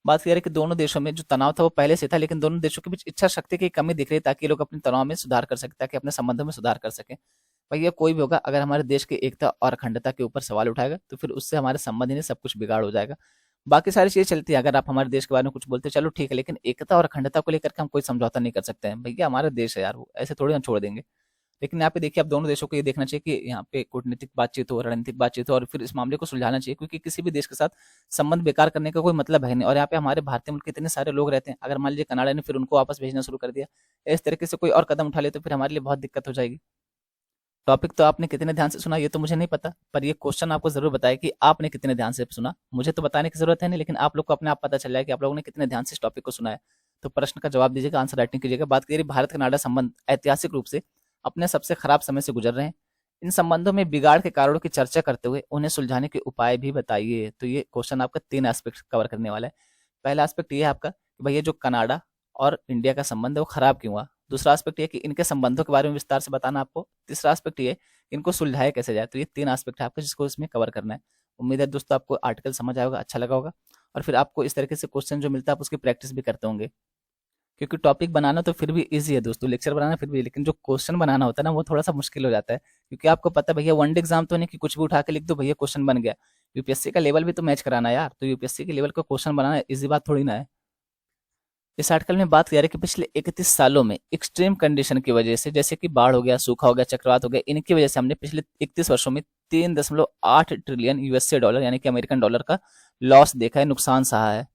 Speaker 1: बात करें कि दोनों देशों में जो तनाव था वो पहले से था, लेकिन दोनों देशों के बीच इच्छा शक्ति की कमी दिख रही है ताकि ये लोग अपने तनाव में सुधार कर सकें, ताकि अपने संबंधों में सुधार कर सकें। भैया कोई भी होगा अगर हमारे देश की एकता और अखंडता के ऊपर सवाल उठाएगा तो फिर उससे हमारे संबंध ही नहीं सब कुछ बिगाड़ हो जाएगा। बाकी सारी चीजें चलती है, अगर आप हमारे देश के बारे में कुछ बोलते हो चलो ठीक है, लेकिन एकता और अखंडता को लेकर के हम कोई समझौता नहीं कर सकते हैं। भैया हमारा देश है यार, वो ऐसे थोड़ी हम छोड़ देंगे। लेकिन यहाँ पे देखिए, अब दोनों देशों को ये देखना चाहिए कि यहाँ पे कूटनीतिक बातचीत हो, रणनीतिक बातचीत हो और फिर इस मामले को सुलझाना चाहिए, क्योंकि किसी भी देश के साथ संबंध बेकार करने का कोई मतलब है नहीं। और यहाँ पे हमारे भारतीय मुल्क के इतने सारे लोग रहते हैं, अगर मान लीजिए कनाडा ने फिर उनको वापस भेजना शुरू कर दिया, इस तरीके से कोई और कदम उठा ले तो फिर हमारे लिए बहुत दिक्कत हो जाएगी। टॉपिक तो आपने कितने ध्यान से सुना ये तो मुझे नहीं पता, पर ये क्वेश्चन आपको जरूर बताया कि आपने कितने ध्यान से सुना। मुझे तो बताने की जरूरत है नहीं, लेकिन आप लोग को अपने आप पता चल जाए कि आप लोगों ने कितने ध्यान से इस टॉपिक को सुना है। तो प्रश्न का जवाब दीजिएगा, आंसर राइटिंग कीजिएगा। बात करिए भारत कनाडा संबंध ऐतिहासिक रूप से अपने सबसे खराब समय से गुजर रहे हैं। इन संबंधों में बिगाड़ के कारणों की चर्चा करते हुए उन्हें सुलझाने के उपाय भी बताइए। तो ये क्वेश्चन आपका 3 एस्पेक्ट कवर करने वाला है। पहला एस्पेक्ट ये है आपका कि भैया जो कनाडा और इंडिया का संबंध है वो खराब क्यों हुआ। दूसरा एस्पेक्ट ये कि इनके संबंधों के बारे में विस्तार से बताना आपको। तीसरा एस्पेक्ट ये कि इनको सुलझाया कैसे जाए। तो ये 3 एस्पेक्ट है आपके जिसको इसमें कवर करना है। उम्मीद है दोस्तों आपको आर्टिकल समझ आएगा, अच्छा लगा होगा और फिर आपको इस तरीके से क्वेश्चन जो मिलता है आप उसकी प्रैक्टिस भी करते होंगे। क्योंकि टॉपिक बनाना तो फिर भी इजी है दोस्तों, लेक्चर बनाना फिर भी, लेकिन जो क्वेश्चन बनाना होता है ना वो थोड़ा सा मुश्किल हो जाता है। क्योंकि आपको पता है भैया वनडे एग्जाम तो नहीं कि कुछ भी उठा के लिख दो भैया क्वेश्चन बन गया। यूपीएससी का लेवल भी तो मैच कराना है यार, तो यूपीएससी के लेवल का क्वेश्चन बनाना इजी बात थोड़ी ना है। इस आर्टिकल में बात किया है कि पिछले 31 सालों में एक्सट्रीम कंडीशन की वजह से, जैसे कि बाढ़ हो गया, सूखा हो गया, चक्रवात हो गया, इनकी वजह से हमने पिछले 31 वर्षों में 3.8 ट्रिलियन यूएसए डॉलर यानी कि अमेरिकन डॉलर का लॉस देखा है, नुकसान सहा है।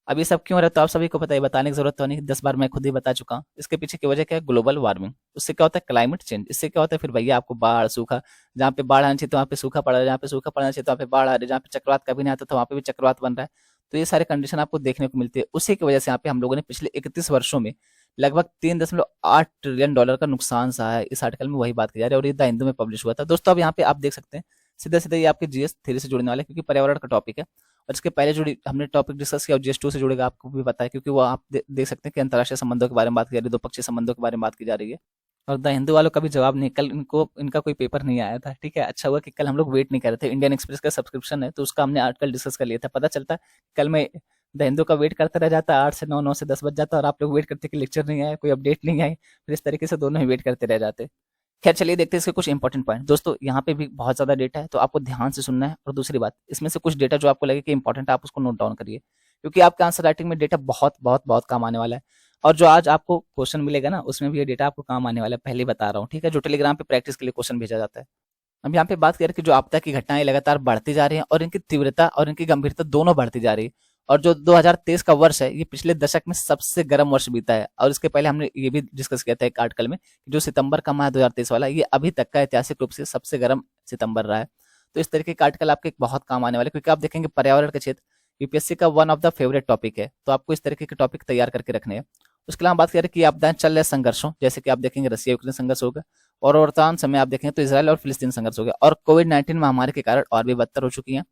Speaker 1: अब ये सब क्यों हो रहा है तो आप सभी को पता है, बताने की जरूरत तो नहीं, 10 बार मैं खुद ही बता चुका हूँ। इसके पीछे की वजह क्या है, ग्लोबल वार्मिंग। उससे क्या होता है, क्लाइमेट चेंज। इससे क्या होता है फिर भैया आपको बाढ़, सूखा, जहाँ पे बाढ़ आनी चाहिए तो वहाँ पे सूखा पड़ रहा है, जहाँ पे सूखा पड़ना चाहिए तो वहाँ पे बाढ़ आ रही है, जहाँ पे चक्रवात कभी नहीं आता तो वहाँ पे भी चक्रवात बन रहा है। तो ये सारे कंडीशन आपको देखने को मिलती है। उसी की वजह से यहाँ पे हम लोगों ने पिछले 31 वर्षों में लगभग 3.8 ट्रिलियन डॉलर का नुकसान सहा है। इस आर्टिकल में वही बात की जा रही है और ये द हिंदू में पब्लिश हुआ था। दोस्तों अब यहाँ पे आप देख सकते हैं सीधा सीधा ये आपके जीएस 3 से जुड़ने वाला है, क्योंकि पर्यावरण का टॉपिक है। और इसके पहले जो हमने टॉपिक डिस्कस किया जीएस 2 से जुड़ेगा, आपको भी पता है, क्योंकि वो आप देख सकते हैं कि अंतर्राष्ट्रीय संबंधों के बारे में बात की जा रही है, द्विपक्षीय संबंधों के बारे में बात की जा रही है। और द हिंदू वालों का भी जवाब नहीं, कल इनका कोई पेपर नहीं आया था। ठीक है, अच्छा हुआ कि कल हम लोग वेट नहीं कर रहे थे। इंडियन एक्सप्रेस का सब्सक्रिप्शन है तो उसका हमने आर्टिकल डिस्कस कर लिया था। पता चलता कल मैं द हिंदू का वेट करता रह जाता, 8 से 9, 9 से 10 बज जाता और आप लोग वेट करते कि लेक्चर नहीं आया, कोई अपडेट नहीं आई, फिर इस तरीके से दोनों ही वेट करते रह जाते। खैर चलिए देखते हैं इसके कुछ इंपॉर्टेंट पॉइंट। दोस्तों यहाँ पे भी बहुत ज्यादा डेटा है तो आपको ध्यान से सुनना है। और दूसरी बात, इसमें से कुछ डेटा जो आपको लगे कि इंपॉर्टेंट है आप उसको नोट डाउन करिए, क्योंकि आपके आंसर राइटिंग में डेटा बहुत बहुत बहुत काम आने वाला है। और जो आज आपको क्वेश्चन मिलेगा ना उसमें भी ये डेटा आपको काम आने वाला है, पहले ही बता रहा हूँ। ठीक है, जो टेलीग्राम पे प्रैक्टिस के लिए क्वेश्चन भेजा जाता है। अब यहाँ पे बात करें कि जो आपदा की घटनाएं लगातार बढ़ती जा रही हैं और इनकी तीव्रता और इनकी गंभीरता दोनों बढ़ती जा रही है। और जो 2023 का वर्ष है ये पिछले दशक में सबसे गर्म वर्ष बीता है। और इसके पहले हमने ये भी डिस्कस किया था एक आर्टिकल में कि जो सितंबर का माह 2023 वाला ये अभी तक का ऐतिहासिक रूप से सबसे गर्म सितंबर रहा है। तो इस तरीके का आर्टिकल आपके बहुत काम आने वाले, क्योंकि आप देखेंगे पर्यावरण के क्षेत्र यूपीएससी का one of the favourite topic है, तो आपको इस तरीके के टॉपिक तैयार करके रखने हैं। उसके अलावा बात करें कि आपदाएं चल रहे संघर्षों, जैसे कि आप देखेंगे रसिया यूक्रेन संघर्ष होगा, और वर्तमान समय आप देखेंगे तो इसराइल और फिलिस्तीन संघर्ष हो गया, और कोविड-19 महामारी के कारण और भी बदतर हो चुकी हैं।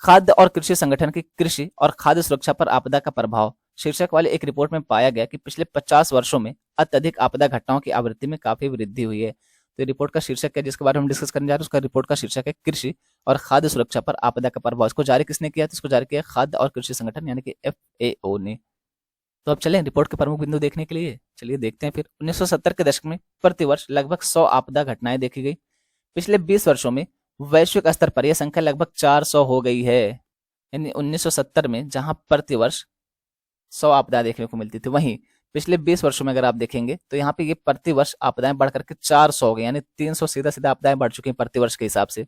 Speaker 1: खाद्य और कृषि संगठन की कृषि और खाद्य सुरक्षा पर आपदा का प्रभाव शीर्षक वाले एक रिपोर्ट में पाया गया कि पिछले 50 वर्षों में अत्यधिक आपदा घटनाओं की आवृत्ति में काफी वृद्धि हुई है। तो रिपोर्ट का शीर्षक है जिसके बारे में हम डिस्कस करने जा रहे हैं, उसका रिपोर्ट का शीर्षक है कृषि और खाद्य सुरक्षा पर आपदा का प्रभाव। इसको जारी किसने किया? तो इसको जारी किया खाद्य और कृषि संगठन यानी कि FAO ने। तो अब चलें रिपोर्ट के प्रमुख बिंदु देखने के लिए, चलिए देखते हैं फिर। 1970 के दशक में प्रतिवर्ष लगभग 100 आपदा घटनाएं देखी गई। पिछले 20 वर्षों में वैश्विक स्तर पर यह संख्या लगभग 400 हो गई है। यानी 1970 में जहां प्रतिवर्ष 100 आपदाएं देखने को मिलती थी, वहीं पिछले 20 वर्षों में अगर आप देखेंगे तो यहाँ पे ये प्रतिवर्ष आपदाएं बढ़ करके 400 हो गई, यानी 300 सीधा सीधा आपदाएं बढ़ चुकी हैं प्रतिवर्ष के हिसाब से।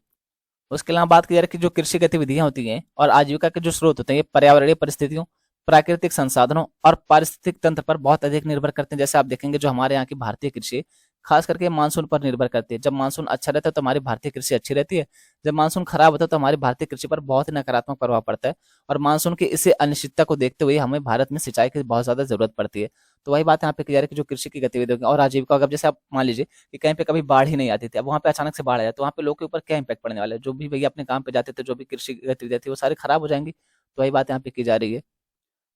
Speaker 1: उसके अलावा बात की जा रही है कि जो कृषि गतिविधियां होती हैं और आजीविका के जो स्रोत होते हैं ये पर्यावरणीय परिस्थितियों, प्राकृतिक संसाधनों और पारिस्थितिक तंत्र पर बहुत अधिक निर्भर करते हैं। जैसे आप देखेंगे जो हमारे यहाँ की भारतीय कृषि खास करके मानसून पर निर्भर करती है। जब मानसून अच्छा रहता है तो हमारी भारतीय कृषि अच्छी रहती है, जब मानसून खराब होता है तो हमारी भारतीय कृषि पर बहुत ही नकारात्मक प्रभाव पड़ता है। और मानसून की इसी अनिश्चितता को देखते हुए हमें भारत में सिंचाई की बहुत ज्यादा जरूरत पड़ती है। तो वही बात यहाँ पे की जा रही है कि जो कृषि की गतिविधियों और आजीविका, अगर जैसे आप मान लीजिए कि कहीं पे कभी बाढ़ ही नहीं आती थी, अब वहाँ पे अचानक से बाढ़ आ जाए तो वहाँ पे लोग के ऊपर क्या इम्पैक्ट पड़ने वाला है। जो भी भैया अपने काम पे जाते थे, जो भी कृषि गतिविधियां थी, वो सारी खराब हो जाएंगी। तो वही बात यहाँ पे की जा रही है।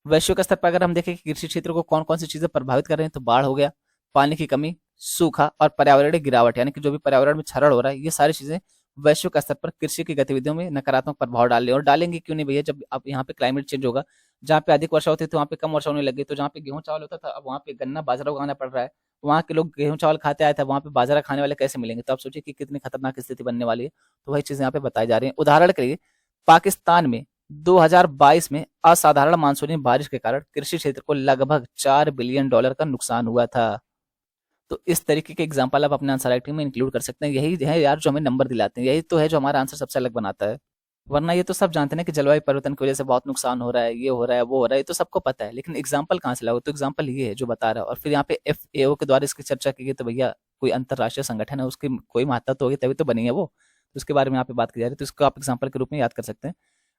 Speaker 1: वैश्विक स्तर पर अगर हम देखें कि कृषि क्षेत्र को कौन कौन सी चीजें प्रभावित कर रही हैं, तो बाढ़ हो गया, पानी की कमी, सूखा और पर्यावरणीय गिरावट, यानी कि जो भी पर्यावरण में क्षरण हो रहा है, ये सारी चीजें वैश्विक स्तर पर कृषि की गतिविधियों में नकारात्मक प्रभाव डाल रही है। और डालेंगे क्यों नहीं भैया, जब अब यहाँ पे क्लाइमेट चेंज होगा, जहाँ पे अधिक वर्षा होती थी वहाँ पे कम वर्षा होने लगी, तो जहाँ पे गेहूं चावल होता था अब वहाँ पे गन्ना बाजरा उगाना पड़ रहा है। वहाँ के लोग गेहूं चावल खाते आए थे, वहाँ पे बाजरा खाने वाले कैसे मिलेंगे। तो आप सोचिए कि कितनी खतरनाक स्थिति बनने वाली है। तो वही चीजें यहाँ पे बताई जा रही है। उदाहरण के लिए पाकिस्तान में 2022 में असाधारण मानसूनी बारिश के कारण कृषि क्षेत्र को लगभग $4 बिलियन का नुकसान हुआ था। तो इस तरीके के एग्जाम्पल आप अपने आंसर राइटिंग में इंक्लूड कर सकते हैं। यही है यार जो हमें नंबर दिलाते हैं, यही तो है जो हमारा आंसर सबसे अलग बनाता है। वरना ये तो सब जानते हैं कि जलवायु परिवर्तन की वजह से बहुत नुकसान हो रहा है, ये हो रहा है, वो हो रहा है, ये तो सबको पता है। लेकिन एग्जाम्पल कहाँ से लाओ, तो एग्जाम्पल ये है जो बता रहा है। और फिर यहाँ पे FAO के द्वारा इसकी चर्चा की गई, तो भैया कोई अंतरराष्ट्रीय संगठन है, उसकी कोई महत्ता तो होगी तभी तो बनी है वो। तो उसके बारे में यहाँ पे बात की जा रही है, तो इसको आप एग्जाम्पल के रूप में याद कर सकते हैं।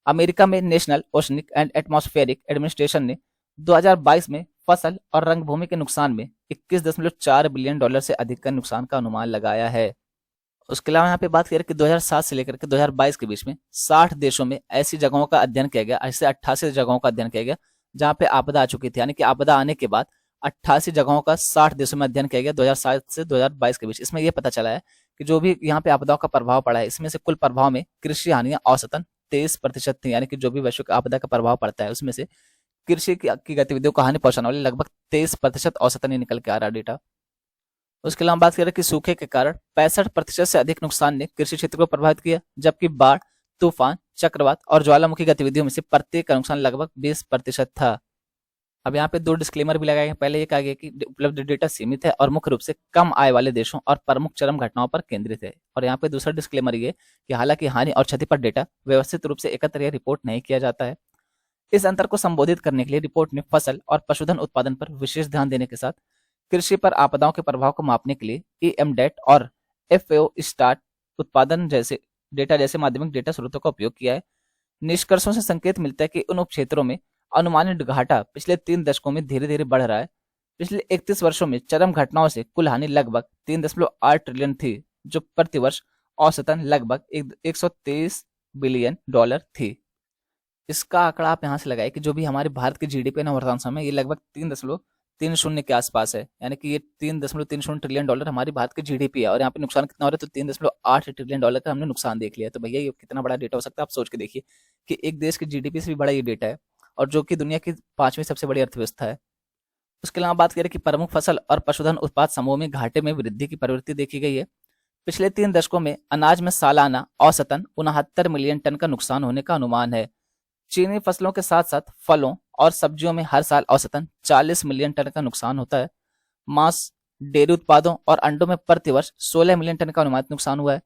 Speaker 1: अमेरिका में national oceanic and atmospheric administration ने 2022 में फसल और रंगभूमि के नुकसान में $21.4 बिलियन से अधिक का नुकसान का अनुमान लगाया है। उसके अलावा यहाँ पे बात करें कि 2007 से लेकर के 2022 के बीच में 60 देशों में ऐसी जगहों का अध्ययन किया गया, ऐसे 88 जगहों का अध्ययन किया गया जहाँ पे आपदा आ चुकी थी। यानी कि आपदा आने के बाद 88 जगहों का 60 देशों में अध्ययन किया गया 2007 से 2022 के बीच। इसमें यह पता चला है कि जो भी यहाँ पे आपदाओं का प्रभाव पड़ा है, इसमें से कुल प्रभाव में कृषि हानियां औसतन 23% थी। यानी कि जो भी वैश्विक आपदा का प्रभाव पड़ता है उसमें से कृषि की गतिविधियों को हानि पहुंचाने वाले लगभग 23% औसतन ही निकल के आ रहा डेटा। उसके अलावा बात करें कि सूखे के कारण 65% से अधिक नुकसान ने कृषि क्षेत्र को प्रभावित किया, जबकि बाढ़, तूफान, चक्रवात और ज्वालामुखी गतिविधियों में से प्रत्येक का नुकसान लगभग 20% था। अब यहाँ पे दो डिस्क्लेमर भी लगाए गए। पहले ये कहा गया कि उपलब्ध डेटा सीमित है और मुख्य रूप से कम आय वाले देशों और प्रमुख चरम घटनाओं पर केंद्रित है। और यहाँ पे दूसरा डिस्क्लेमर ये कि हालांकि हानि और क्षति पर डेटा व्यवस्थित रूप से एकत्र या रिपोर्ट नहीं किया जाता है। इस अंतर को संबोधित करने के लिए रिपोर्ट ने फसल और पशुधन उत्पादन पर विशेष ध्यान देने के साथ कृषि पर आपदाओं के प्रभाव को मापने के लिए EMDAT और FAO स्टार्ट उत्पादन जैसे डेटा जैसे माध्यमिक डेटा स्रोतों का उपयोग किया है। निष्कर्षों से संकेत मिलता है कि उन उपक्षेत्रों में अनुमानित घाटा पिछले 3 दशकों में धीरे धीरे बढ़ रहा है। पिछले 31 वर्षों में चरम घटनाओं से कुल हानि लगभग 3.8 ट्रिलियन थी, जो प्रतिवर्ष औसतन लगभग $123 बिलियन थी। इसका आंकड़ा आप यहाँ से लगाए कि जो भी हमारे भारत की GDP ना वर्तमान समय ये लगभग 3.30 के आसपास है। यानी कि ये $3.30 ट्रिलियन हमारी भारत की GDP है। और यहाँ पे नुकसान कितना हो रहा है, तो $3.8 ट्रिलियन का हमने नुकसान देख लिया। तो भैया ये कितना बड़ा डेटा हो सकता है, आप सोच के देखिए कि एक देश की GDP से भी बड़ा ये डेटा है, और जो कि दुनिया की 5वीं सबसे बड़ी अर्थव्यवस्था है। उसके अलावा बात करें कि प्रमुख फसल और पशुधन उत्पाद समूह में घाटे में वृद्धि की प्रवृत्ति देखी गई है। पिछले 3 दशकों में अनाज में सालाना औसतन 69 मिलियन टन का नुकसान होने का अनुमान है। चीनी फसलों के साथ साथ फलों और सब्जियों में हर साल औसतन 40 मिलियन टन का नुकसान होता है। मांस, डेयरी उत्पादों और अंडों में प्रतिवर्ष 16 मिलियन टन का अनुमानित नुकसान हुआ है।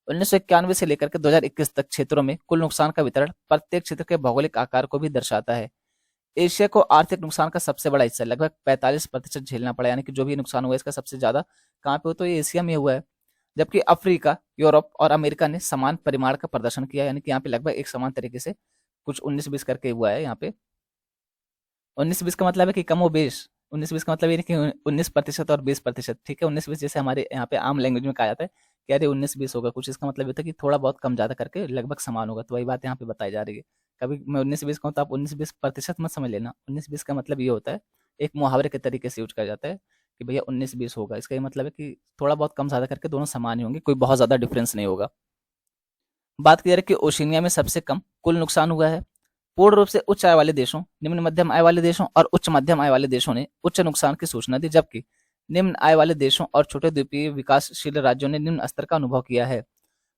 Speaker 1: 1991 से लेकर के 2021 तक क्षेत्रों में कुल नुकसान का वितरण प्रत्येक क्षेत्र के भौगोलिक आकार को भी दर्शाता है। एशिया को आर्थिक नुकसान का सबसे बड़ा हिस्सा लगभग 45% झेलना पड़ा। यानी कि जो भी नुकसान हुआ है इसका सबसे ज्यादा कहाँ पे हो, तो ये एशिया में हुआ है। जबकि अफ्रीका, यूरोप और अमेरिका ने समान परिमाण का प्रदर्शन किया। यानी कि यहाँ पे लगभग एक समान तरीके से कुछ 19-20 करके हुआ है। यहाँ पे 19-20 का मतलब है कि कमो बेश, 19-20 का मतलब ये नहीं कि 19% और 20%। ठीक है, 19-20 जैसे हमारे यहाँ पे आम लैंग्वेज में कहा जाता है कि अरे 19-20 होगा कुछ, इसका मतलब ये था कि थोड़ा बहुत कम ज्यादा करके लगभग समान होगा। तो वही बात यहाँ पे बताई जा रही है। कभी मैं 19-20 कहूँ तो आप 19-20% मत समझ लेना। 19-20 का मतलब ये होता है, एक मुहावरे के तरीके से यूज किया जाता है कि भैया 19-20 होगा। इसका ये मतलब है कि थोड़ा बहुत कम ज्यादा करके दोनों समान ही होंगे, कोई बहुत ज्यादा डिफरेंस नहीं होगा। बात की जा रही है कि ओशिनिया में सबसे कम कुल नुकसान हुआ है। पूर्ण रूप से उच्च आय वाले देशों, निम्न मध्यम आय वाले देशों और उच्च मध्यम आय वाले देशों ने उच्च नुकसान की सूचना दी, जबकि निम्न आय वाले देशों और छोटे द्वीपीय विकासशील राज्यों ने निम्न स्तर का अनुभव किया है।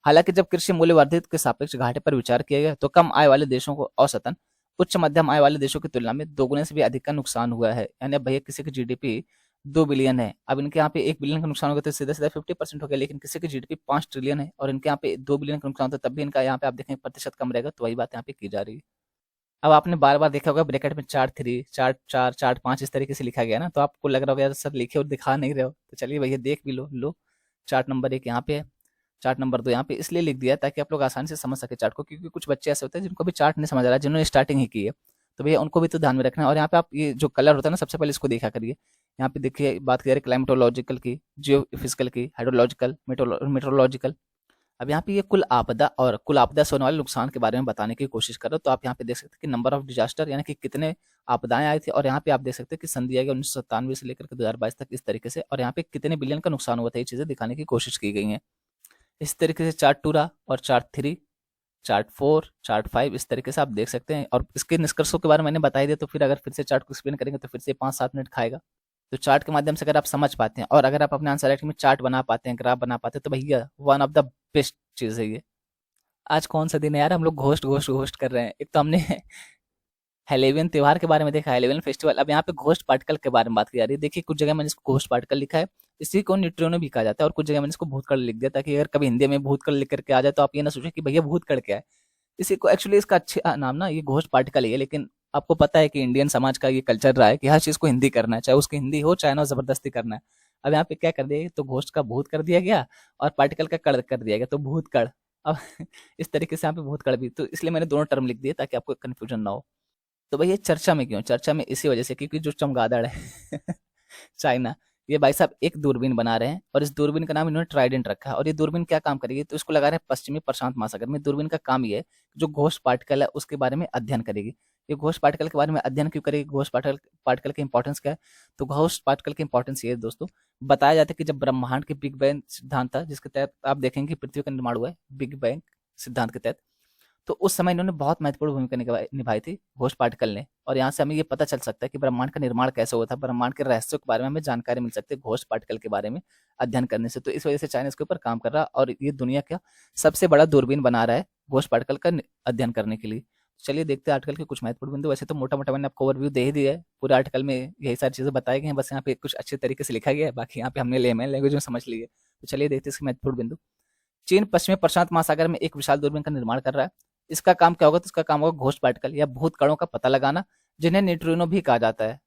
Speaker 1: हालांकि जब कृषि मूल्य वर्धित के सापेक्ष घाटे पर विचार किया गया तो कम आय वाले देशों को औसतन उच्च मध्यम आय वाले देशों की तुलना में 2 गुने से भी अधिक का नुकसान हुआ है। यानी अब भैया किसी की GDP 2 बिलियन है, अब इनके यहाँ पे 1 बिलियन का नुकसान हो गया तो सीधा सीधा 50% हो गया। लेकिन किसी की GDP 5 ट्रिलियन है और इनके यहाँ पे 2 बिलियन का नुकसान होता है, तब भी इनका यहाँ पे आप देखें प्रतिशत कम रहेगा। तो वही बात यहाँ पे की जा रही है। अब आपने बार-बार देखा होगा ब्रैकेट में चार्ट 3, चार्ट 4, चार्ट 5 इस तरीके से लिखा गया है ना, तो आपको लग रहा होगा यार सर लिखे और दिखा नहीं रहे हो। तो चलिए भैया देख भी लो। चार्ट नंबर 1 यहाँ पे है, चार्ट नंबर 2 यहाँ पे इसलिए लिख दिया है ताकि आप लोग आसानी से समझ सकें चार्ट को, क्योंकि कुछ बच्चे ऐसे होते हैं जिनको भी चार्ट नहीं समझ आ रहा है, जिन्होंने स्टार्टिंग ही की है। तो भैया उनको भी तो ध्यान में रखना है। और यहाँ पे आप ये जो कलर होता है ना, सबसे पहले इसको देखा करिए। यहाँ पे देखिए बात की जा रही है क्लाइमेटोलॉजिकल की, जियोफिजिकल की, हाइड्रोलॉजिकल, मेट्रोलॉजिकल। अब यहाँ पे ये कुल आपदा से होने वाले नुकसान के बारे में बताने की कोशिश कर रहा हूँ। तो आप यहाँ पे देख सकते हैं कि नंबर ऑफ डिजास्टर यानी कि कितने आपदाएं आई थी, और यहाँ पे आप देख सकते हैं कि सन दिया गया 1997 से लेकर के 2022 तक इस तरीके से, और यहाँ पे कितने बिलियन का नुकसान हुआ था, ये चीजें दिखाने की कोशिश की गई हैं। इस तरीके से चार्ट 2 रहा, और चार्ट 3, चार्ट 4, चार्ट 5 इस तरीके से आप देख सकते हैं। और इसके निष्कर्षों के बारे में मैंने बता ही दिया, तो फिर अगर फिर से चार्ट को एक्सप्लेन करेंगे तो फिर से 5-7 मिनट खाएगा। तो चार्ट के माध्यम से अगर आप समझ पाते हैं और अगर आप अपने आंसर राइटिंग में चार्ट बना पाते हैं, ग्राफ बना पाते हैं, तो भैया वन ऑफ द बेस्ट चीज़ है ये। आज कौन सा दिन है यार, हम लोग घोस्ट घोस्ट घोस्ट कर रहे हैं। एक तो हमने हेलेवियन त्योहार के बारे में देखा, हेलेवियन फेस्टिवल। अब यहाँ पे घोस्ट पार्टिकल के बारे में बात की जा रही है। देखिए कुछ जगह मैंने इसको घोस्ट पार्टिकल लिखा है, इसी को न्यूट्रिनो भी कहा जाता है, और कुछ जगह मैंने इसको भूतकड़ लिख दिया, ताकि अगर कभी हिंदी में भूतकड़ लिख करके आ जाए तो आप ये ना सोचें कि भैया भूतकड़ क्या है। इसी को एक्चुअली इसका अच्छा नाम ना ये घोस्ट पार्टिकल ही है, लेकिन आपको पता है कि इंडियन समाज का ये कल्चर रहा है कि हर चीज को हिंदी करना है, चाहे उसकी हिंदी हो चाहे ना जबरदस्ती करना है। अब यहाँ पे क्या कर दिया, तो घोस्ट का भूत कर दिया गया और पार्टिकल का कड़ कर दिया गया, तो भूतकड़। अब इस तरीके से यहाँ पे भूतकड़ भी, तो इसलिए मैंने दोनों टर्म लिख दिए ताकि आपको कंफ्यूजन ना हो। तो भाई ये चर्चा में क्यों, चर्चा में इसी वजह से क्योंकि जो चमगादड़ है चाइना, ये भाई साहब एक दूरबीन बना रहे हैं, और इस दूरबीन का नाम इन्होंने ट्राइडेंट रखा है। और ये दूरबीन क्या काम करेगी, तो इसको लगा रहे हैं पश्चिमी प्रशांत महासागर में। दूरबीन का काम ये है जो घोस्ट पार्टिकल है उसके बारे में अध्ययन करेगी। ये घोस्ट पार्टिकल के बारे में अध्ययन क्यों करेगी, घोस्ट पार्टिकल पार्टिकल की इंपॉर्टेंस क्या है। तो घोस्ट पार्टिकल की इंपॉर्टेंस ये है दोस्तों, बताया जाता है कि जब ब्रह्मांड के बिग बैंग सिद्धांत था, जिसके तहत आप देखेंगे कि पृथ्वी का निर्माण हुआ है बिग बैंग सिद्धांत के तहत, तो उस समय इन्होंने बहुत महत्वपूर्ण भूमिका निभाई थी घोस्ट पार्टिकल ने। और यहाँ से हमें ये पता चल सकता है कि ब्रह्मांड का निर्माण कैसे हुआ था, ब्रह्मांड के रहस्यों के बारे में हमें जानकारी मिल सकती है घोस्ट पार्टिकल के बारे में अध्ययन करने से। तो इस वजह से चाइना इसके ऊपर काम कर रहा है, और ये दुनिया का सबसे बड़ा दूरबीन बना रहा है घोस्ट पार्टिकल का अध्ययन करने के लिए। चलिए देखते हैं आर्टिकल के कुछ महत्वपूर्ण बिंदु। वैसे तो मोटा मोटा मैंने आपको ओवरव्यू दे ही दिया है, पूरे आर्टिकल में यही सारी चीजें बताई गई हैं, बस यहाँ पे कुछ अच्छे तरीके से लिखा गया है, बाकी यहाँ पे हमने लेमैन लैंग्वेज में समझ ली है। तो चलिए देखते हैं इसके महत्वपूर्ण बिंदु। चीन पश्चिमी प्रशांत महासागर में एक विशाल दूरबीन का निर्माण कर रहा है। इसका काम क्या होगा, तो इसका काम होगा घोस्ट पार्टिकल या भूत कणों का पता लगाना, जिन्हें न्यूट्रिनो भी कहा जाता है।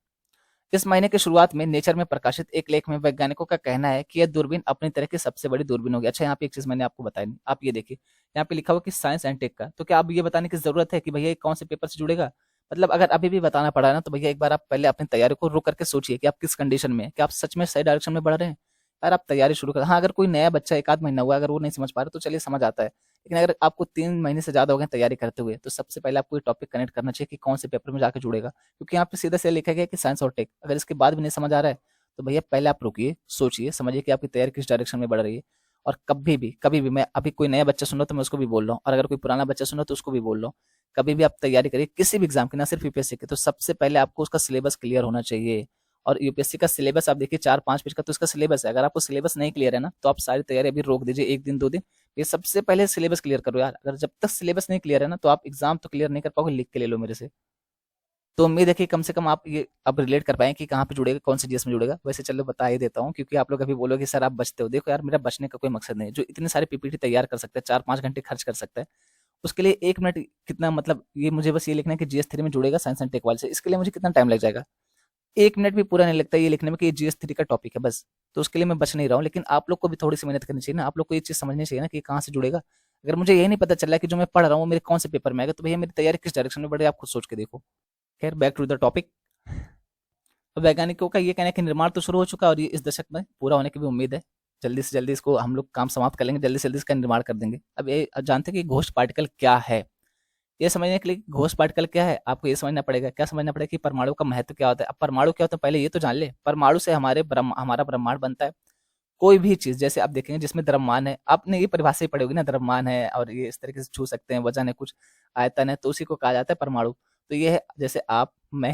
Speaker 1: इस महीने की शुरुआत में नेचर में प्रकाशित एक लेख में वैज्ञानिकों का कहना है कि यह दूरबीन अपनी तरह की सबसे बड़ी दूरबीन होगी। अच्छा यहाँ पे एक चीज मैंने आपको बताई नहीं, आप ये देखिए यहाँ पे लिखा हुआ कि साइंस एंड टेक का, तो क्या आप ये बताने की जरूरत है कि भैया ये कौन से पेपर से जुड़ेगा। मतलब अगर अभी भी बताना पड़ा है ना, तो भैया एक बार आप पहले अपनी तैयारी को रुक करके सोचिए कि आप किस कंडीशन में है, कि आप सच में सही डायरेक्शन में बढ़ रहे हैं। यार आप तैयारी शुरू कर, हाँ अगर कोई नया बच्चा 1 आध महीना हुआ अगर वो नहीं समझ पा रहा तो चलिए समझ आता है, लेकिन अगर आपको 3 महीने से ज्यादा हो गए तैयारी करते हुए, तो सबसे पहले आपको ये टॉपिक कनेक्ट करना चाहिए कि कौन से पेपर में जाके जुड़ेगा। क्योंकि यहाँ पे सीधा सीधा लिखा गया है कि साइंस और टेक, अगर इसके बाद भी नहीं समझ आ रहा है तो भैया पहले आप रुकिए, सोचिए, समझिए कि आपकी तैयारी किस डायरेक्शन में बढ़ रही है। और कभी भी मैं अभी कोई नया बच्चा सुन रहा तो मैं उसको भी बोल रहा हूँ, और अगर कोई पुराना बच्चा सुन रहा तो उसको भी बोल रहा हूँ, कभी भी आप तैयारी करिए किसी भी एग्जाम की, ना सिर्फ यूपीएससी की, तो सबसे पहले आपको उसका सिलेबस क्लियर होना चाहिए। और यूपीएससी का सिलेबस आप देखिए 4-5 पेज का तो इसका सिलेबस है। अगर आपको सिलेबस नहीं क्लियर है ना, तो आप सारी तैयारी अभी रोक दीजिए 1 दिन 2 दिन। ये सबसे पहले सिलेबस क्लियर करो यार, अगर जब तक सिलेबस नहीं क्लियर है ना, तो आप एग्जाम तो क्लियर नहीं कर पाओगे, लिख के ले लो मेरे से। तो उम्मीद है कि कम से कम आप ये अब रिलेट कर पाएँ कि कहाँ पे जुड़ेगा, कौन से जीएस में जुड़ेगा। वैसे चलो बता ही देता हूँ, क्योंकि आप लोग अभी बोलोगे सर आप बचते हो। देखो यार मेरा बचने का कोई मकसद नहीं है। जो इतने सारे पीपीटी तैयार कर सकता है, 4-5 घंटे खर्च कर सकता है, उसके लिए 1 मिनट कितना, मतलब ये मुझे बस ये लिखना है कि जीएस 3 में जुड़ेगा साइंस एंड टेक वाले से, इसके लिए मुझे कितना टाइम लग जाएगा। 1 मिनट भी पूरा नहीं लगता ये लिखने में कि ये जीएस 3 का टॉपिक है बस। तो उसके लिए मैं बच नहीं रहा हूँ, लेकिन आप लोग को भी थोड़ी सी मेहनत करनी चाहिए ना, आप लोग को ये चीज समझनी चाहिए ना कि कहाँ से जुड़ेगा। अगर मुझे यही नहीं पता चल रहा है कि जो मैं पढ़ रहा हूँ मेरे कौन से पेपर में आएगा, तो भैया मेरी तैयारी किस डायरेक्शन में बढ़ रही है आप खुद सोच के देखो। खैर बैक टू द टॉपिक। वैज्ञानिकों का ये कहना है कि निर्माण तो शुरू हो चुका है और ये इस दशक में पूरा होने की भी उम्मीद है। जल्दी से जल्दी इसको हम लोग काम समाप्त कर लेंगे, जल्दी से जल्दी इसका निर्माण कर देंगे। अब ये जानते हैं कि घोस्ट पार्टिकल क्या है। ये समझने के लिए घोस्ट पार्टिकल क्या है, आपको ये समझना पड़ेगा। क्या समझना पड़ेगा कि परमाणु का महत्व क्या होता है। अब परमाणु क्या होता है पहले ये तो जान ले। परमाणु से हमारा ब्रह्मांड बनता है। कोई भी चीज जैसे आप देखेंगे जिसमें द्रव्यमान है, आपने ये परिभाषा ही पढ़ी होगी ना, द्रव्यमान है और ये इस तरीके से छू सकते हैं, वजन है कुछ, आयतन है, तो उसी को कहा जाता है परमाणु। तो ये है जैसे आप मैं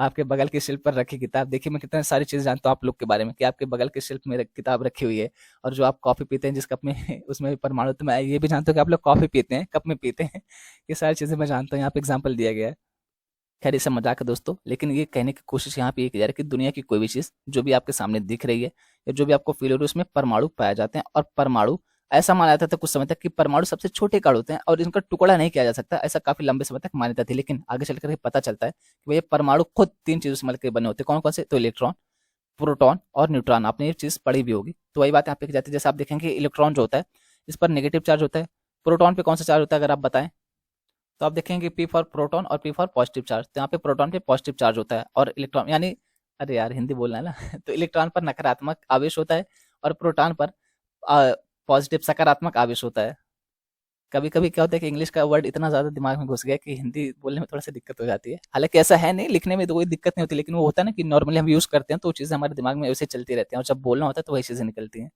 Speaker 1: आपके बगल के शिल्प पर रखी किताब देखिए, मैं कितने सारी चीजें जानता हूँ आप लोग के बारे में, कि आपके बगल के शिल्प में किताब रखी हुई है। और जो आप कॉफी पीते हैं जिस कप में उसमें भी परमाणु, तो मैं ये भी जानता हूँ कि आप लोग कॉफी पीते हैं कप में पीते हैं। ये सारी चीजें मैं जानता हूँ, यहाँ पे एग्जाम्पल दिया गया है। खैर ये सब मजाक है दोस्तों, लेकिन ये कहने की कोशिश यहाँ पे ये की जा रही है कि दुनिया की कोई भी चीज जो भी आपके सामने दिख रही है या जो भी आपको फील हो रही है उसमें परमाणु पाए जाते हैं। और परमाणु ऐसा माना जाता था कुछ समय तक कि परमाणु सबसे छोटे कण होते हैं और इनका टुकड़ा नहीं किया जा सकता, ऐसा काफी लंबे समय तक मान्यता थी। लेकिन आगे चल करके पता चलता है कि भैया परमाणु खुद 3 चीजों से मिलकर बने होते हैं। कौन कौन से? तो इलेक्ट्रॉन, प्रोटॉन और न्यूट्रॉन। आपने ये चीज पढ़ी भी होगी। तो वही बात यहाँ पे की जाती है। जैसे आप देखेंगे इलेक्ट्रॉन जो होता है इस पर नेगेटिव चार्ज होता है। प्रोटॉन पे कौन सा चार्ज होता है अगर आप बताएं? तो आप देखेंगे पी फॉर प्रोटॉन और पी फॉर पॉजिटिव चार्ज। तो यहाँ पे प्रोटॉन पे पॉजिटिव चार्ज होता है और इलेक्ट्रॉन यानी, अरे यार हिंदी बोलना है ना तो इलेक्ट्रॉन पर नकारात्मक आवेश होता है और प्रोटॉन पर पॉजिटिव सकारात्मक आवेश होता है। कभी कभी क्या होता है कि इंग्लिश का वर्ड इतना ज्यादा दिमाग में घुस गया कि हिंदी बोलने में थोड़ा सा दिक्कत हो जाती है। हालांकि ऐसा है नहीं, लिखने में तो कोई दिक्कत नहीं होती, लेकिन वो होता है ना कि नॉर्मली हम यूज करते हैं तो वो चीजें हमारे दिमाग में वैसे चलती रहती हैं और जब बोलना होता है तो वही चीजें निकलती हैं।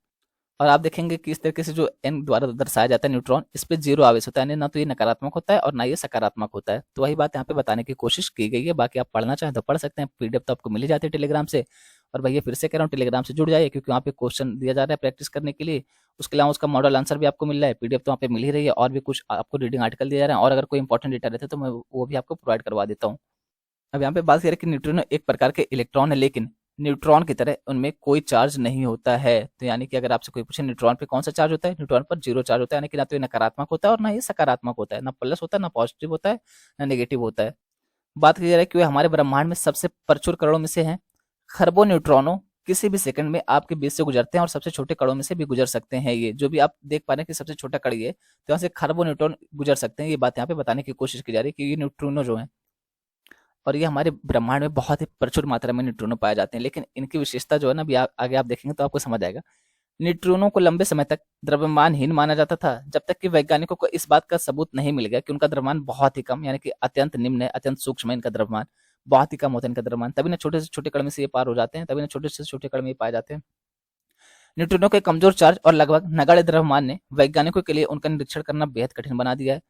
Speaker 1: और आप देखेंगे कि इस तरीके से जो एन द्वारा दर्शाया जाता है न्यूट्रॉन, इस पे जीरो आवेश होता है, यानी ना तो ये नकारात्मक होता है और ना ये सकारात्मक होता है। तो वही बात यहाँ पे बताने की कोशिश की गई है। बाकी आप पढ़ना चाहें तो पढ़ सकते हैं, पीडीएफ तो आपको मिल ही जाती है टेलीग्राम से। और भैया फिर से कह रहा हूँ टेलीग्राम से जुड़ जाइए, क्योंकि वहाँ पे क्वेश्चन दिया जा रहा है प्रैक्टिस करने के लिए। उसके अलावा उसका मॉडल आंसर भी आपको मिल रहा है, पीडीएफ तो वहाँ पे मिल ही रही है, और भी कुछ आपको रीडिंग आर्टिकल दिया जा रहा है, और अगर कोई इंपॉर्टेंट डेटा रहता है तो मैं वो भी आपको प्रोवाइड करवा देता हूँ। अब यहाँ पे बात करें कि न्यूट्रिनो एक प्रकार के इलेक्ट्रॉन है, लेकिन न्यूट्रॉन की तरह उनमें कोई चार्ज नहीं होता है। तो यानी कि अगर आपसे कोई पूछे न्यूट्रॉन पे कौन सा चार्ज होता है, न्यूट्रॉन पर जीरो चार्ज होता है, यानी कि ना तो ये नकारात्मक होता है और ना ये सकारात्मक होता है, ना प्लस होता है, ना पॉजिटिव होता है, ना नेगेटिव होता है। बात की जा रही है कि वे हमारे ब्रह्मांड में सबसे प्रचुर कणों में से हैं। खरबों न्यूट्रॉनों किसी भी सेकंड में आपके बीच से गुजरते हैं और सबसे छोटे कणों में से भी गुजर सकते हैं। ये जो भी आप देख पा रहे हैं कि सबसे छोटा कण ये, तो यहाँ से खरबों न्यूट्रॉन गुजर सकते हैं। ये बात यहाँ पे बताने की कोशिश की जा रही है कि ये न्यूट्रिनो जो है, और ये हमारे ब्रह्मांड में बहुत ही प्रचुर मात्रा में न्यूट्रिनो पाए जाते हैं। लेकिन इनकी विशेषता जो है ना, अभी आगे आप देखेंगे तो आपको समझ आएगा। न्यूट्रिनो को लंबे समय तक द्रव्यमानहीन माना जाता था, जब तक कि वैज्ञानिकों को इस बात का सबूत नहीं मिल गया कि उनका द्रव्यमान बहुत ही कम, यानी कि अत्यंत निम्न है, अत्यंत सूक्ष्म है इनका द्रव्यमान, बहुत ही कम होता है इनका द्रव्यमान। तभी ना छोटे से छोटे कण में से ये पार हो जाते हैं, तभी ना छोटे से छोटे कण में ये पाए जाते हैं। न्यूट्रिनो के कमजोर चार्ज और लगभग नगण्य द्रव्यमान ने वैज्ञानिकों के लिए उनका निरीक्षण करना बेहद कठिन बना दिया है।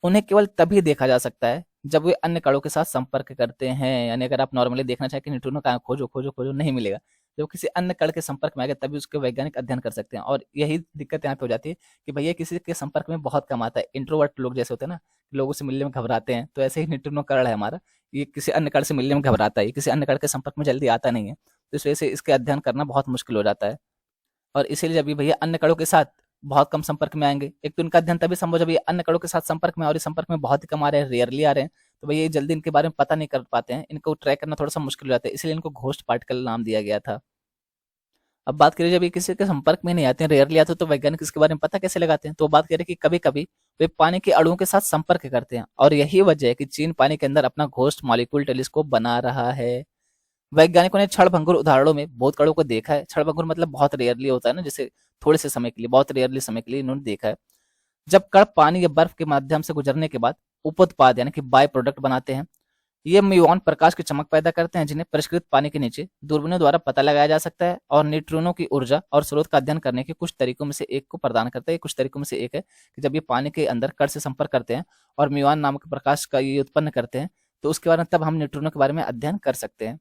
Speaker 1: उन्हें केवल तभी देखा जा सकता है जब वे अन्य कणों के साथ संपर्क करते हैं। यानी अगर आप नॉर्मली देखना चाहें कि न्यूट्रिनो कहाँ खोजो खोजो खोजो, नहीं मिलेगा। जब किसी अन्य कण के संपर्क में आएगा तभी उसके वैज्ञानिक अध्ययन कर सकते हैं। और यही दिक्कत यहाँ पे हो जाती है कि भैया किसी के संपर्क में बहुत कम आता है। इंट्रोवर्ट लोग जैसे होते हैं ना, लोगों से मिलने में घबराते हैं, तो ऐसे ही न्यूट्रिनो कण है हमारा, ये किसी अन्य कण से मिलने में घबराता है, ये किसी अन्य कण के संपर्क में जल्दी आता नहीं है। तो इस वजह से इसके अध्ययन करना बहुत मुश्किल हो जाता है। और इसीलिए जब ये भैया अन्य कणों के साथ बहुत कम संपर्क में आएंगे, एक तो इनका अध्ययन तभी संभव जब ये अन्य कणों के साथ संपर्क में, और इस संपर्क में बहुत ही कम आ रहे हैं, रेयरली आ रहे हैं, तो भैया ये जल्दी इनके बारे में पता नहीं कर पाते हैं, इनको ट्रैक करना थोड़ा सा मुश्किल हो जाता है, इसलिए इनको घोस्ट पार्टिकल नाम दिया गया था। अब बात करें जब ये किसी के संपर्क में नहीं आते हैं, रेयरली आते हैं, तो वैज्ञानिक इसके बारे में पता कैसे लगाते हैं? तो बात करें कि कभी कभी वे पानी के अणुओं के साथ संपर्क करते हैं, और यही वजह है कि चीन पानी के अंदर अपना घोस्ट मॉलिक्यूल टेलीस्कोप बना रहा है। वैज्ञानिकों ने क्षणभंगुर उदाहरणों में बहुत कणों को देखा है। क्षणभंगुर मतलब बहुत रेयरली होता है ना, जैसे थोड़े से समय के लिए, बहुत रेयरली समय के लिए इन्होंने देखा है। जब कण पानी या बर्फ के माध्यम से गुजरने के बाद उपोत्पाद यानी कि बाय प्रोडक्ट बनाते हैं, ये म्यूऑन प्रकाश की चमक पैदा करते हैं, जिन्हें परिष्कृत पानी के नीचे दूरबीनों द्वारा पता लगाया जा सकता है, और न्यूट्रिनो की ऊर्जा और स्रोत का अध्ययन करने के कुछ तरीकों में से एक को प्रदान करता है। कुछ तरीकों में से एक है कि जब ये पानी के अंदर कण से संपर्क करते हैं और म्यूऑन नामक प्रकाश का ये उत्पन्न करते हैं, तो उसके बाद तब हम न्यूट्रिनो के बारे में अध्ययन कर सकते हैं।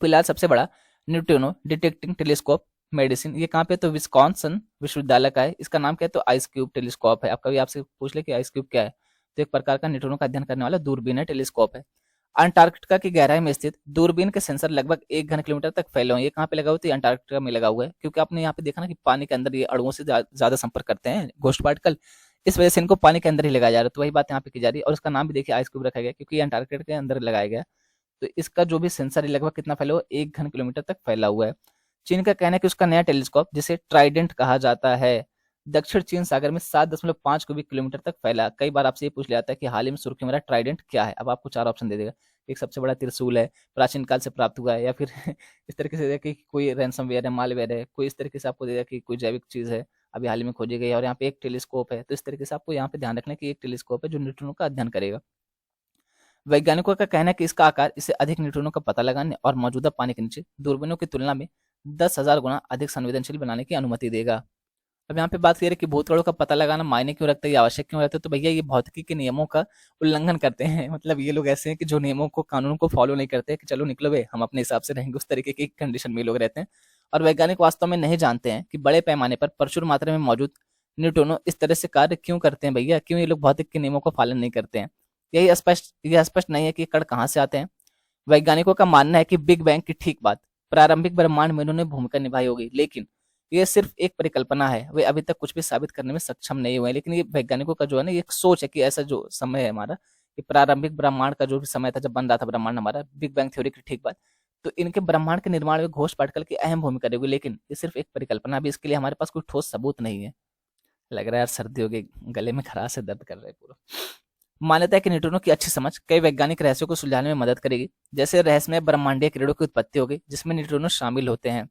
Speaker 1: फिलहाल सबसे बड़ा न्यूट्रिनो डिटेक्टिंग टेलीस्कोप मेडिसिन, ये कहाँ पे? तो विस्कॉन्सन विश्वविद्यालय का है। इसका नाम क्या है? तो आइस क्यूब टेलीस्कोप है। आप कभी आपसे पूछ ले कि आइस क्यूब क्या है, तो एक प्रकार का न्यूट्रिनो का अध्ययन करने वाला दूरबीन है, टेलीस्कोप है। अंटार्कटिका की गहराई में स्थित दूरबीन के सेंसर लगभग 1 घन किलोमीटर तक फैले हुए हैं। ये कहाँ पे लगा हुआ है? तो अंटार्कटिका में लगा हुआ है, क्योंकि आपने यहाँ पे देखा ना कि पानी के अंदर ये अणुओं से ज्यादा संपर्क करते हैं घोस्ट पार्टिकल, इस वजह से इनको पानी के अंदर ही लगाया जा रहा है। तो वही बात यहाँ पे की जा रही है, और इसका नाम भी देखिए आइस क्यूब रखा गया, क्योंकि अंटार्कटिका के अंदर लगाया गया। तो इसका जो भी सेंसर है लगभग कितना फैला हुआ है? 1 घन किलोमीटर तक फैला हुआ है। चीन का कहना है कि उसका नया टेलीस्कोप, जिसे ट्राइडेंट कहा जाता है, दक्षिण चीन सागर में 7.5 क्यूबिक किलोमीटर तक फैला। कई बार आपसे ये पूछ लिया जाता है कि हाल ही में सुर्खियों में रहा ट्राइडेंट क्या है। अब आपको 4 ऑप्शन दे देगा। एक सबसे बड़ा त्रिशूल है, प्राचीन काल से प्राप्त हुआ है, या फिर इस तरीके से कि कोई रैंसमवेयर है, मालवेयर है, कोई इस तरीके से आपको देगा कि कोई जैविक चीज है अभी हाल ही में खोजी गई है, और यहाँ पे एक टेलीस्कोप है। तो इस तरीके से आपको यहाँ पे ध्यान रखना है कि एक टेलीस्कोप है जो न्यूट्रिनो का अध्ययन करेगा। वैज्ञानिकों का कहना है कि इसका आकार इसे अधिक न्यूट्रिनो का पता लगाने और मौजूदा पानी के नीचे दूरबीनों की तुलना में 10,000 गुना अधिक संवेदनशील बनाने की अनुमति देगा। अब यहाँ पे बात करें कि भूतकालों का पता लगाना मायने क्यों रखता है, ये आवश्यक क्यों रहता है, तो भैया ये भौतिकी के नियमों का उल्लंघन करते हैं। मतलब ये लोग ऐसे हैं कि जो नियमों को, कानून को फॉलो नहीं करते कि चलो निकलो बे, हम अपने हिसाब से रहेंगे, उस तरीके की कंडीशन में लोग रहते हैं। और वैज्ञानिक वास्तव में नहीं जानते हैं कि बड़े पैमाने पर प्रचुर मात्रा में मौजूद न्यूट्रिनो इस तरह से कार्य क्यों करते हैं। भैया क्यों ये लोग भौतिक के नियमों का पालन नहीं करते हैं, यह स्पष्ट नहीं है कि कण कहाँ से आते हैं। वैज्ञानिकों का मानना है कि बिग बैंग की ठीक बाद प्रारंभिक ब्रह्मांड में इन्होंने भूमिका निभाई होगी, लेकिन ये सिर्फ एक परिकल्पना है, वे अभी तक कुछ भी साबित करने में सक्षम नहीं हुए हैं। लेकिन ये वैज्ञानिकों का जो है ना, ये एक सोच है कि ऐसा जो समय है हमारा, ये प्रारंभिक ब्रह्मांड का जो भी समय था जब बन रहा था ब्रह्मांड हमारा, बिग बैंग थ्योरी की ठीक बात, तो इनके ब्रह्मांड के निर्माण में घोष पार्टिकल की अहम भूमिका रहेगी। लेकिन ये सिर्फ एक परिकल्पना भी, इसके लिए हमारे पास कोई ठोस सबूत नहीं है। लग रहा है यार सर्दी हो गई, गले में खराश से दर्द कर रहा है पूरा। मान्यता है कि न्यूट्रॉनों की अच्छी समझ कई वैज्ञानिक रहस्यों को सुलझाने में मदद करेगी। जैसे रहस्यमय ब्रह्मांडीय किरणों की उत्पत्ति होगी जिसमें न्यूट्रॉनो शामिल होते हैं।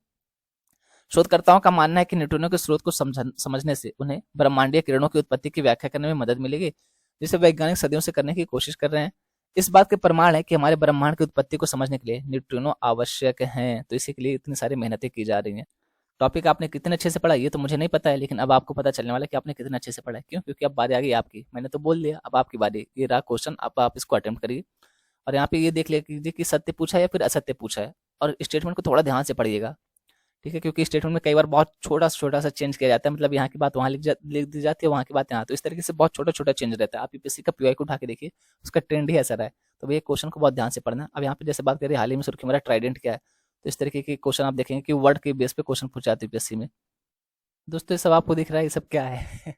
Speaker 1: शोधकर्ताओं का मानना है कि न्यूट्रॉनों के स्रोत को समझने से उन्हें ब्रह्मांडीय किरणों की उत्पत्ति की व्याख्या करने में मदद मिलेगी, जिसे वैज्ञानिक सदियों से करने की कोशिश कर रहे हैं। इस बात के प्रमाण है कि हमारे ब्रह्मांड की उत्पत्ति को समझने के लिए न्यूट्रिनो आवश्यक हैं, तो इसी के लिए इतनी सारी मेहनतें की जा रही हैं। टॉपिक आपने कितने अच्छे से पढ़ा ये तो मुझे नहीं पता है, लेकिन अब आपको पता चलने वाला है कि आपने कितने अच्छे से पढ़ा है। क्यों? क्योंकि अब बारी आ गई आपकी, मैंने तो बोल दिया, अब आपकी बारी। ये रहा क्वेश्चन, अब आप इसको अटेम्प्ट करिए और यहाँ पे ये देख लीजिए कि सत्य पूछा है या फिर असत्य पूछा है, और स्टेटमेंट को थोड़ा ध्यान से पढ़िएगा, ठीक है? क्योंकि स्टेटमेंट में कई बार बहुत छोटा सा चेंज किया जाता है, मतलब यहाँ की बात वहाँ लिख दी जाती है, वहाँ की बात यहाँ, तो इस तरीके से बहुत छोटा चेंज रहता है। आप यूपीएससी का पीवाई को उठा के देखिए, उसका ट्रेंड ही ऐसा रहा है। तो भैया क्वेश्चन को बहुत ध्यान से पढ़ना। अब यहाँ पे जैसे बात करें हाल ही में सुर्खी मेरा ट्राइडेंट क्या है, तो इस तरीके के क्वेश्चन आप देखेंगे कि वर्ड के बेस पे क्वेश्चन पूछा जाता है यूपीएससी में। दोस्तों ये सब आपको दिख रहा है, ये सब क्या है?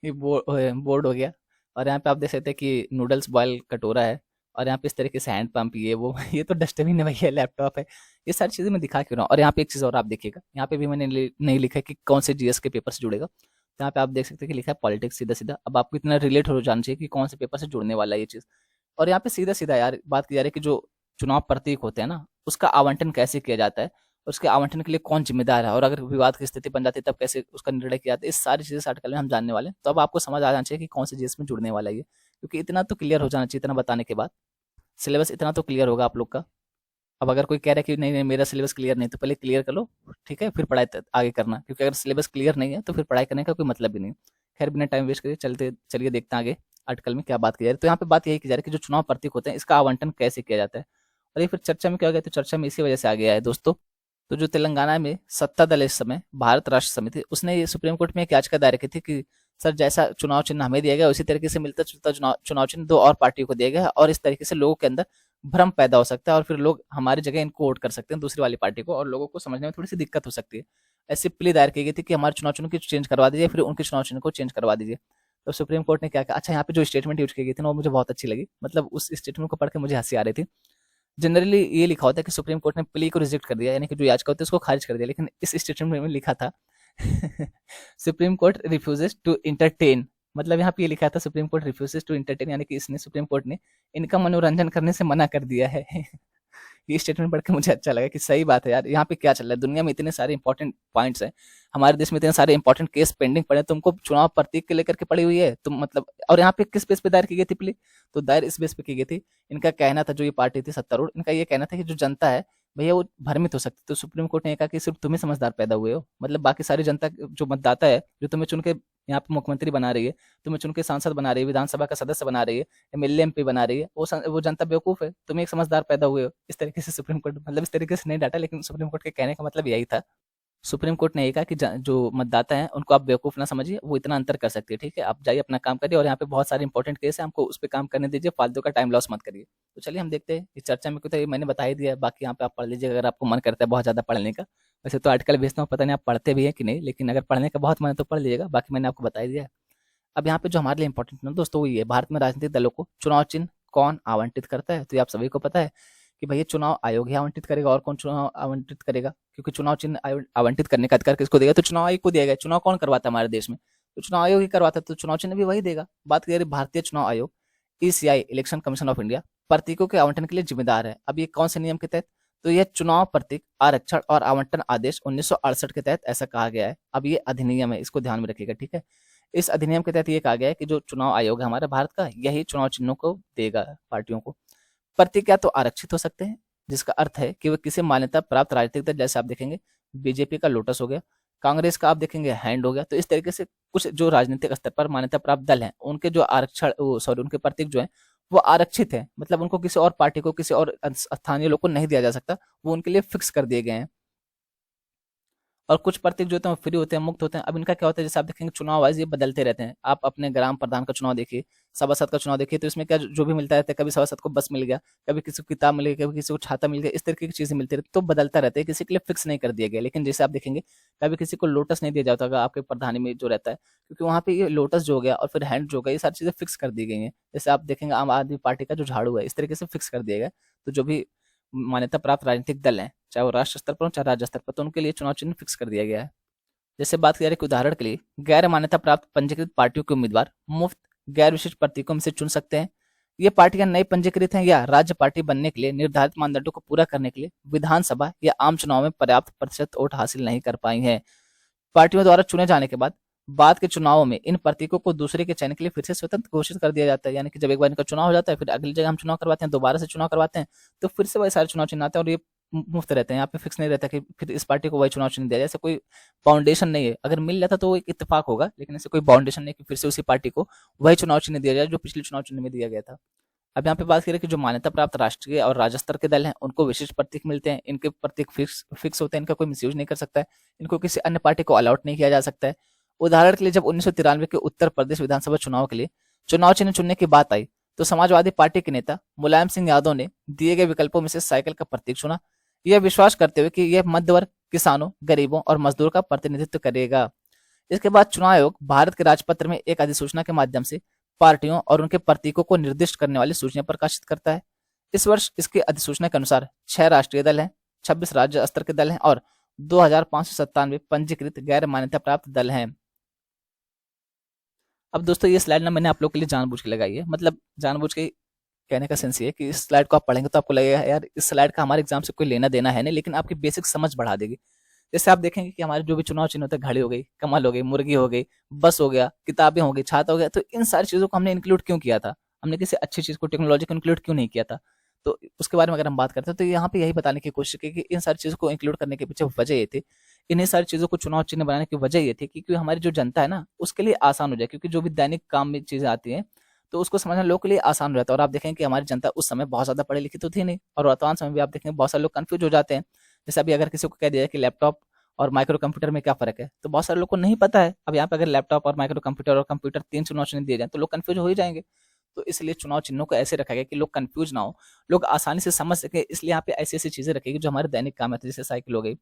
Speaker 1: ये बोर्ड हो गया, और यहाँ पे आप देख सकते हैं कि नूडल्स बॉयल कटोरा है, और यहाँ पे इस तरीके से हैंड पंप, ये वो ये तो डस्टबिन है भैया, लैपटॉप है, ये सारी चीजें मैं दिखा क्यों रहा हूँ। और यहाँ पे एक चीज और आप देखिएगा, यहाँ पे भी मैंने नहीं लिखा है कि कौन से जीएस के पेपर से जुड़ेगा, तो यहाँ पे आप देख सकते हैं कि लिखा है पॉलिटिक्स, सीधा सीधा। अब आपको इतना रिलेट हो जाना चाहिए कि कौन से पेपर से जुड़ने वाला है ये चीज। और यहाँ पे सीधा सीधा यार बात की जा रही है कि जो चुनाव प्रतीक होते हैं ना, उसका आवंटन कैसे किया जाता है, उसके आवंटन के लिए कौन जिम्मेदार है, और अगर विवाद की स्थिति बन जाती है तब कैसे उसका निर्णय किया जाता है, इस सारी चीजें इस आर्टिकल में हम जानने वाले हैं। तो अब आपको समझ आ जाना चाहिए कि कौन से जीएस में जुड़ने वाला है ये, क्योंकि इतना तो क्लियर हो जाना चाहिए, इतना बताने के बाद सिलेबस इतना तो क्लियर होगा आप लोग का। अब अगर कोई कह रहा है कि नहीं नहीं मेरा सिलेबस क्लियर नहीं, तो पहले क्लियर कर लो, ठीक है, फिर पढ़ाई आगे करना, क्योंकि अगर सिलेबस क्लियर नहीं है तो फिर पढ़ाई करने का कोई मतलब भी नहीं। खैर बिना टाइम वेस्ट करिए, चलिए देखते हैं आगे आर्टिकल में क्या बात की जा रही है। तो यहाँ पे बात यही की जा रही है कि जो चुनाव प्रतीक होते हैं इसका आवंटन कैसे किया जाता है, और ये फिर चर्चा में क्या हो गया, तो चर्चा में इसी वजह से आ गया है दोस्तों। तो जो तेलंगाना में सत्ता दल इस समय भारत राष्ट्र समिति, उसने ये सुप्रीम कोर्ट में एक याचिका दायर की थी कि सर जैसा चुनाव चिन्ह हमें दिया गया उसी तरीके से मिलता जुलता चुनाव चिन्ह दो और पार्टियों को दिया गया है, और इस तरीके से लोगों के अंदर भ्रम पैदा हो सकता है, और फिर लोग हमारी जगह इनको वोट कर सकते हैं दूसरी वाली पार्टी को, और लोगों को समझने में थोड़ी सी दिक्कत हो सकती है। ऐसी प्ली दायर की गई थी कि हमारे चुनाव चिन्ह को चेंज करवा दीजिए, फिर उनके चुनाव चिन्ह को चेंज करवा दीजिए। तो सुप्रीम कोर्ट ने क्या कहा, अच्छा यहाँ पे जो स्टेटमेंट यूज की गई थी ना वो मुझे बहुत अच्छी लगी, मतलब उस स्टेटमेंट को पढ़ के मुझे हंसी आ रही थी। जनरली ये लिखा होता है कि सुप्रीम कोर्ट ने प्ली को रिजेक्ट कर दिया, यानी कि जो याचिका होती है उसको खारिज कर दिया, लेकिन इस स्टेटमेंट में लिखा था supreme court refuses to entertain, मतलब यहाँ पे ये लिखा था supreme court refuses to entertain, यानी कि इसने सुप्रीम कोर्ट ने इनका मनोरंजन करने से मना कर दिया है। ये स्टेटमेंट पढ़ के मुझे अच्छा लगा कि सही बात है यार, यहाँ पे क्या चल रहा है, दुनिया में इतने सारे इंपॉर्टेंट पॉइंट्स हैं, हमारे देश में इतने सारे इंपॉर्टेंट केस पेंडिंग पड़े, तुमको चुनाव प्रतीक के लेकर के पड़ी हुई है तुम, मतलब। और यहाँ पे किस बेस पे दायर की गई थी प्ली, तो दायर इस बेस पे की गई थी, इनका कहना था, जो ये पार्टी थी सत्तारूढ़, इनका ये कहना था कि जो जनता है भैया वो भ्रमित हो सकती, तो सुप्रीम कोर्ट ने ये कहा कि सिर्फ तुम ही समझदार पैदा हुए हो, मतलब बाकी सारी जनता जो मतदाता है जो तुम्हें चुन के यहाँ पे मुख्यमंत्री बना रही है, तुम्हें चुन के सांसद बना रही है, विधानसभा का सदस्य बना रही है, एमएलए एमपी बना रही है, वो जनता बेवकूफ है, तुम एक समझदार पैदा हुए हो। इस तरीके से सुप्रीम कोर्ट, मतलब इस तरीके से नहीं डांटा, लेकिन सुप्रीम कोर्ट के कहने का मतलब यही था। सुप्रीम कोर्ट ने ये कहा कि जो मतदाता हैं उनको आप बेवकूफ ना समझिए, वो इतना अंतर कर सकती है, ठीक है, आप जाइए अपना काम करिए, और यहाँ पे बहुत सारे इंपॉर्टेंट केस है, हमको उस पर काम करने दीजिए, फालतू का टाइम लॉस मत करिए। तो चलिए हम देखते हैं इस चर्चा में, क्यों तो मैंने बता ही दिया, बाकी यहाँ पे आप पढ़ लीजिए अगर आपको मन करता है बहुत ज्यादा पढ़ने का। वैसे तो आर्टिकल भेजता हूँ, पता नहीं आप पढ़ते भी हैं कि नहीं, लेकिन अगर पढ़ने का बहुत मन है तो पढ़ लीजिएगा, बाकी मैंने आपको बता ही दिया है। अब यहाँ पे जो हमारे लिए इंपॉर्टेंट है दोस्तों वो ये, भारत में राजनीतिक दलों को चुनाव चिन्ह कौन आवंटित करता है, तो ये आप सभी को पता है कि भैया चुनाव आयोग ही आवंटित करेगा, और कौन चुनाव आवंटित करेगा, क्योंकि चुनाव चिन्ह आवंटित करने का अधिकार किसको देगा, तो चुनाव आयोग को दिया गया। चुनाव कौन करवाता है हमारे देश में, तो चुनाव आयोग ही करवाता है, तो चुनाव चिन्ह भी वही देगा। बात करें भारतीय चुनाव आयोग, ECI election commission of India, प्रतीकों के आवंटन के लिए जिम्मेदार है। अब ये कौन से नियम के तहत, तो यह चुनाव प्रतीक आरक्षण और आवंटन आदेश 1968 के तहत ऐसा कहा गया है। अब ये अधिनियम है, इसको ध्यान में रखिएगा, ठीक है। इस अधिनियम के तहत ये कहा गया है कि जो चुनाव आयोग है हमारे भारत का, यही चुनाव चिन्हों को देगा पार्टियों को। प्रतीक या तो आरक्षित हो सकते हैं, जिसका अर्थ है कि वे किसी मान्यता प्राप्त राजनीतिक दल, जैसे आप देखेंगे बीजेपी का लोटस हो गया, कांग्रेस का आप देखेंगे हैंड हो गया, तो इस तरीके से कुछ जो राजनीतिक स्तर पर मान्यता प्राप्त दल हैं उनके जो आरक्षण उनके प्रतीक जो है वो आरक्षित है, मतलब उनको किसी और पार्टी को, किसी और स्थानीय लोग को नहीं दिया जा सकता, वो उनके लिए फिक्स कर दिए गए हैं। और कुछ प्रतीक जो होते हैं वो फ्री होते हैं, मुक्त होते हैं। अब इनका क्या होता है, जैसे आप देखेंगे चुनाव वाइज ये बदलते रहते हैं। आप अपने ग्राम प्रधान का चुनाव देखिए, सभासद का चुनाव देखिए, तो इसमें क्या जो भी मिलता रहता है, कभी सभासद को बस मिल गया, कभी किसी को किताब मिल गई, कभी किसी को छाता मिल गया, इस तरीके की चीजें मिलती रहती, तो बदलता रहता है, किसी के लिए फिक्स नहीं कर दिया गया। लेकिन जैसे आप देखेंगे कभी किसी को लोटस नहीं दिया जाता होगा आपके प्रधानी में जो रहता है, क्योंकि वहां पे ये लोटस जो हो गया और फिर हैंड जो हो गया, ये सारी चीजें फिक्स कर दी गई हैं। जैसे आप देखेंगे आम आदमी पार्टी का जो झाड़ू है, इस तरीके से फिक्स कर दिया गया। तो जो भी मान्यता प्राप्त राजनीतिक दल हैं, चाहे वो राष्ट्र स्तर पर हो चाहे राज्य स्तर पर, तो उनके लिए चुनाव चिन्ह फिक्स कर दिया गया है। जैसे बात करें कि उदाहरण के लिए गैर मान्यता प्राप्त पंजीकृत पार्टियों के उम्मीदवार मुफ्त गैर विशिष्ट प्रतीकों में से चुन सकते हैं। ये पार्टियां नई पंजीकृत हैं या राज्य पार्टी बनने के लिए निर्धारित मानदंडों को पूरा करने के लिए विधानसभा या आम चुनाव में पर्याप्त प्रतिशत वोट हासिल नहीं कर पाई हैं। पार्टियों द्वारा चुने जाने के बाद के चुनावों में इन प्रतीकों को दूसरे के चयन के लिए फिर से स्वतंत्र घोषित कर दिया जाता है। यानी कि जब एक बार इनका चुनाव हो जाता है, फिर अगली जगह हम चुनाव करवाते हैं, दोबारा से चुनाव करवाते हैं, तो फिर से वही सारे चुनाव चिन्ह आते हैं और ये मुफ्त रहते हैं। यहाँ पे फिक्स नहीं रहता कि फिर इस पार्टी को वही चुनाव चिन्ह दिया जाए, ऐसा कोई बाउंडेशन नहीं है। अगर मिल जाता तो वो एक इत्तेफाक होगा, लेकिन ऐसे कोई बाउंडेशन नहीं कि फिर से उसी पार्टी को वही चुनाव चिन्ह दिया जाए जो पिछले चुनाव चिन्ह में दिया गया था। अब यहाँ पे बात करें कि जो मान्यता प्राप्त राष्ट्रीय और राज्य स्तर के दल हैं, उनको विशिष्ट प्रतीक मिलते हैं। इनके प्रतीक फिक्स होते हैं, इनका कोई मिसयूज नहीं कर सकता है, इनको किसी अन्य पार्टी को अलॉट नहीं किया जा सकता है। उदाहरण के लिए जब 1993 के उत्तर प्रदेश विधानसभा चुनाव के लिए चुनाव चिन्ह चुनने की बात आई, तो समाजवादी पार्टी के नेता मुलायम सिंह यादव ने दिए गए विकल्पों में से साइकिल का प्रतीक चुना, यह विश्वास करते हुए कि यह मध्य वर्ग, किसानों, गरीबों और मजदूर का प्रतिनिधित्व करेगा। इसके बाद चुनाव आयोग भारत के राजपत्र में एक अधिसूचना के माध्यम से पार्टियों और उनके प्रतीकों को निर्दिष्ट करने वाली सूचना प्रकाशित करता है। इस वर्ष इसके अधिसूचना के अनुसार 6 राष्ट्रीय दल हैं, 26 राज्य स्तर के दल हैं और 2597 पंजीकृत गैर मान्यता प्राप्त दल हैं। अब दोस्तों ये स्लाइड ना मैंने आप लोग के लिए जानबूझ के लगाई है, मतलब जानबूझ के कहने का सेंस ये है कि इस स्लाइड को आप पढ़ेंगे तो आपको लगेगा यार इस स्लाइड का हमारे एग्जाम से कोई लेना देना है नहीं, लेकिन आपकी बेसिक समझ बढ़ा देगी। जैसे आप देखेंगे कि हमारे जो भी चुनाव चिन्ह होते हैं, घड़ी हो गई, कमल हो गई, मुर्गी हो गई, बस हो गया, किताबें हो गई, छाता हो गया, तो इन सारी चीजों को हमने इंक्लूड क्यों किया था? हमने किसी अच्छी चीज को, टेक्नोलॉजी को इंक्लूड क्यों नहीं किया था? तो उसके बारे में अगर हम बात करते हैं तो यहाँ पे यही बताने की कोशिश की कि इन सारी चीजों को इंक्लूड करने के पीछे वजह ये थी, इन्हीं सारी चीजों को चुनाव चिन्ह बनाने की वजह ये थी कि क्योंकि हमारी जो जनता है ना उसके लिए आसान हो जाए, क्योंकि जो भी दैनिक काम में चीजें आती हैं तो उसको समझना लोगों के लिए आसान हो जाता है। और आप देखें कि हमारी जनता उस समय बहुत ज्यादा पढ़ी लिखी तो थी नहीं, और वर्तमान समय भी आप देखेंगे बहुत सारे लोग कंफ्यूज हो जाते हैं। जैसे अभी अगर किसी को कह दिया कि लैपटॉप और माइक्रो कंप्यूटर में क्या फर्क है, तो बहुत सारे लोग को नहीं पता है। अब यहाँ पे अगर लैपटॉप और माइक्रो कंप्यूटर और कंप्यूटर 3 चुनाव चिन्ह दिए जाए तो लोग कंफ्यूज हो ही जाएंगे। तो इसलिए चुनाव चिन्हों को ऐसे रखा गया कि लोग कंफ्यूज ना हो, लोग आसानी से समझ सके। इसलिए यहाँ पे ऐसी ऐसी चीजें रखेगी जो हमारे दैनिक काम आती है, जैसे साइकिल हो गई,